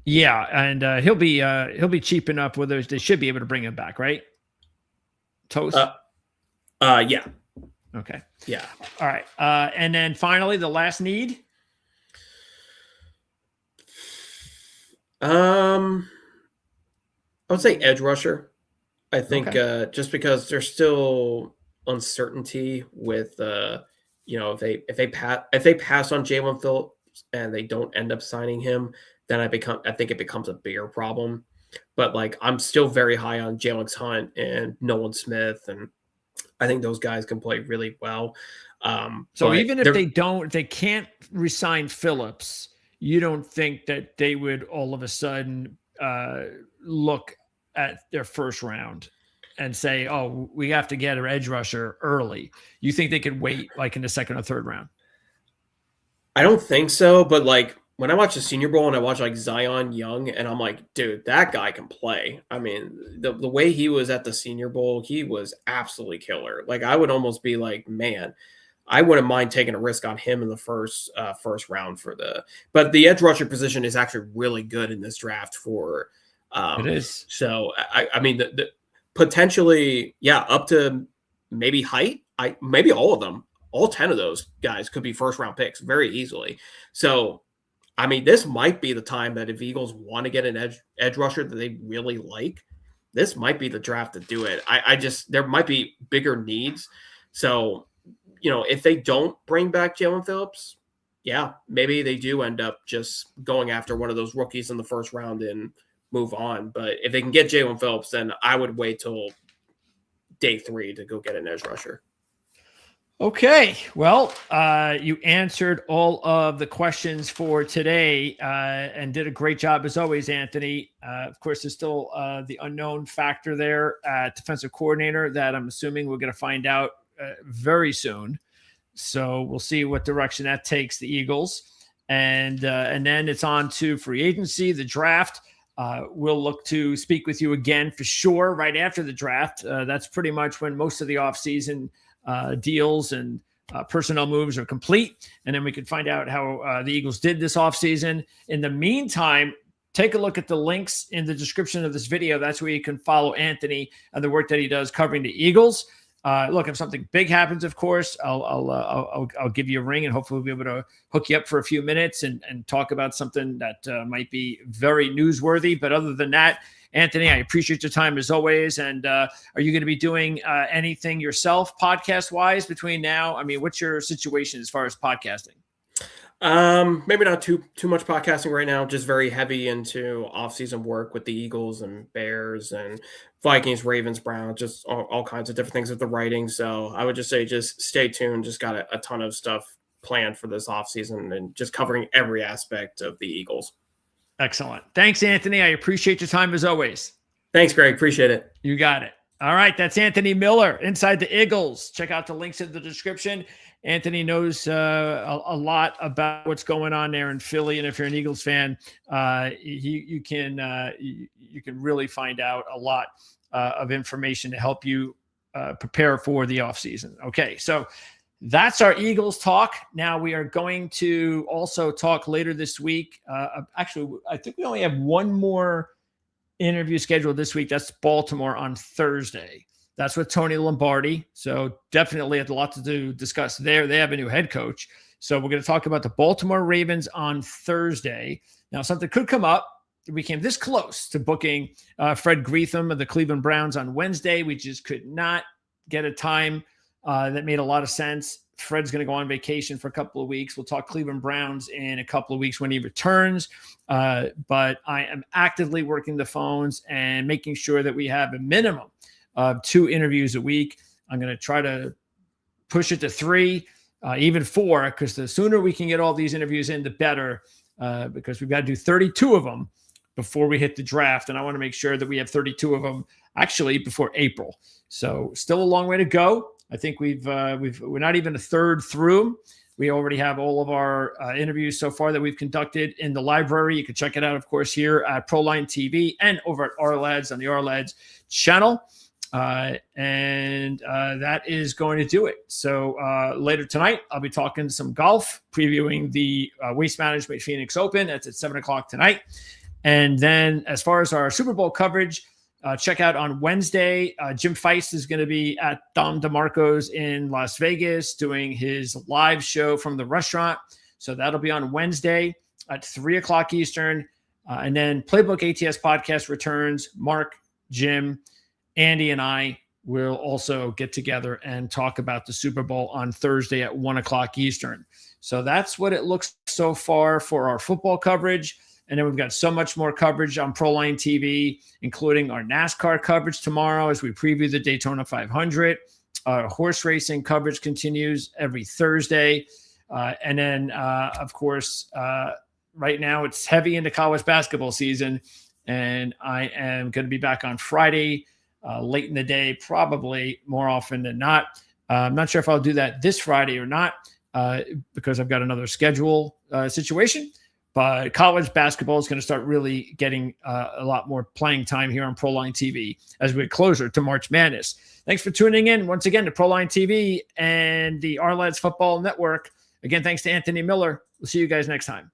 Yeah, and he'll be cheap enough where they should be able to bring him back, right? Toast. Yeah. Okay. Yeah. All right. And then finally, the last need. I would say edge rusher. I think just because there's still uncertainty with if they pass on Jalen Phillips and they don't end up signing him, then I think it becomes a bigger problem. But like I'm still very high on Jalen Hunt and Nolan Smith, and I think those guys can play really well. So even if they can't resign Phillips, you don't think that they would all of a sudden look at their first round and say, oh, we have to get our edge rusher early? You think they could wait like in the second or third round? I don't think so, but like when I watch the Senior Bowl and I watch like Zion Young, and I'm like, dude, that guy can play. I mean, the way he was at the Senior Bowl, he was absolutely killer. Like I would almost be like, man, I wouldn't mind taking a risk on him in the first round but the edge rusher position is actually really good in this draft for it is. So I mean the potentially, yeah, up to maybe height. Maybe all of them, all 10 of those guys could be first round picks very easily. So I mean, this might be the time that if Eagles want to get an edge rusher that they really like, this might be the draft to do it. I just there might be bigger needs. So if they don't bring back Jalen Phillips, yeah, maybe they do end up just going after one of those rookies in the first round and move on. But if they can get Jalen Phillips, then I would wait till day 3 to go get an edge rusher. Okay. Well, you answered all of the questions for today and did a great job as always, Anthony. Of course, there's still the unknown factor there at defensive coordinator that I'm assuming we're going to find out very soon. So we'll see what direction that takes the Eagles. And then it's on to free agency, the draft. We'll look to speak with you again for sure right after the draft. That's pretty much when most of the offseason deals and personnel moves are complete. And then we can find out how the Eagles did this offseason. In the meantime, take a look at the links in the description of this video. That's where you can follow Anthony and the work that he does covering the Eagles. Look, if something big happens, of course, I'll give you a ring and hopefully we'll be able to hook you up for a few minutes and talk about something that might be very newsworthy. But other than that, Anthony, I appreciate your time as always. And are you going to be doing anything yourself podcast wise between now? I mean, what's your situation as far as podcasting? Maybe not too much podcasting right now, just very heavy into off-season work with the Eagles and Bears and Vikings, Ravens, Browns, just all kinds of different things with the writing. So I would just say, just stay tuned. Just got a ton of stuff planned for this offseason and just covering every aspect of the Eagles. Excellent. Thanks, Anthony. I appreciate your time as always. Thanks, Greg. Appreciate it. You got it. All right. That's Anthony Miller, Inside the Eagles. Check out the links in the description. Anthony knows a lot about what's going on there in Philly, and if you're an Eagles fan, you can really find out a lot of information to help you prepare for the offseason. Okay, so that's our Eagles talk. Now we are going to also talk later this week. Actually, I think we only have one more interview scheduled this week. That's Baltimore on Thursday. That's with Tony Lombardi. So definitely a lot to discuss there. They have a new head coach. So we're going to talk about the Baltimore Ravens on Thursday. Now, something could come up. We came this close to booking Fred Greetham of the Cleveland Browns on Wednesday. We just could not get a time that made a lot of sense. Fred's going to go on vacation for a couple of weeks. We'll talk Cleveland Browns in a couple of weeks when he returns. But I am actively working the phones and making sure that we have a minimum of 2 interviews a week. I'm going to try to push it to 3, even 4, because the sooner we can get all these interviews in, the better, because we've got to do 32 of them before we hit the draft. And I want to make sure that we have 32 of them actually before April. So still a long way to go. I think we're not even a third through. We already have all of our interviews so far that we've conducted in the library. You can check it out, of course, here at Proline TV and over at Ourlads on the Ourlads channel. That is going to do it. So later tonight, I'll be talking some golf, previewing the Waste Management Phoenix Open. That's at 7 o'clock tonight. And then as far as our Super Bowl coverage, check out on Wednesday. Jim Feist is going to be at Dom DeMarco's in Las Vegas doing his live show from the restaurant. So that'll be on Wednesday at 3 o'clock Eastern. And then Playbook ATS podcast returns. Mark, Jim, Andy, and I will also get together and talk about the Super Bowl on Thursday at 1 o'clock Eastern. So that's what it looks so far for our football coverage. And then we've got so much more coverage on Proline TV, including our NASCAR coverage tomorrow as we preview the Daytona 500. Horse racing coverage continues every Thursday. And then, of course, right now it's heavy into college basketball season. And I am going to be back on Friday, late in the day, probably more often than not. I'm not sure if I'll do that this Friday or not because I've got another schedule situation. But college basketball is going to start really getting a lot more playing time here on Proline TV as we get closer to March Madness. Thanks for tuning in once again to Proline TV and the Ourlads Football Network. Again, thanks to Anthony Miller. We'll see you guys next time.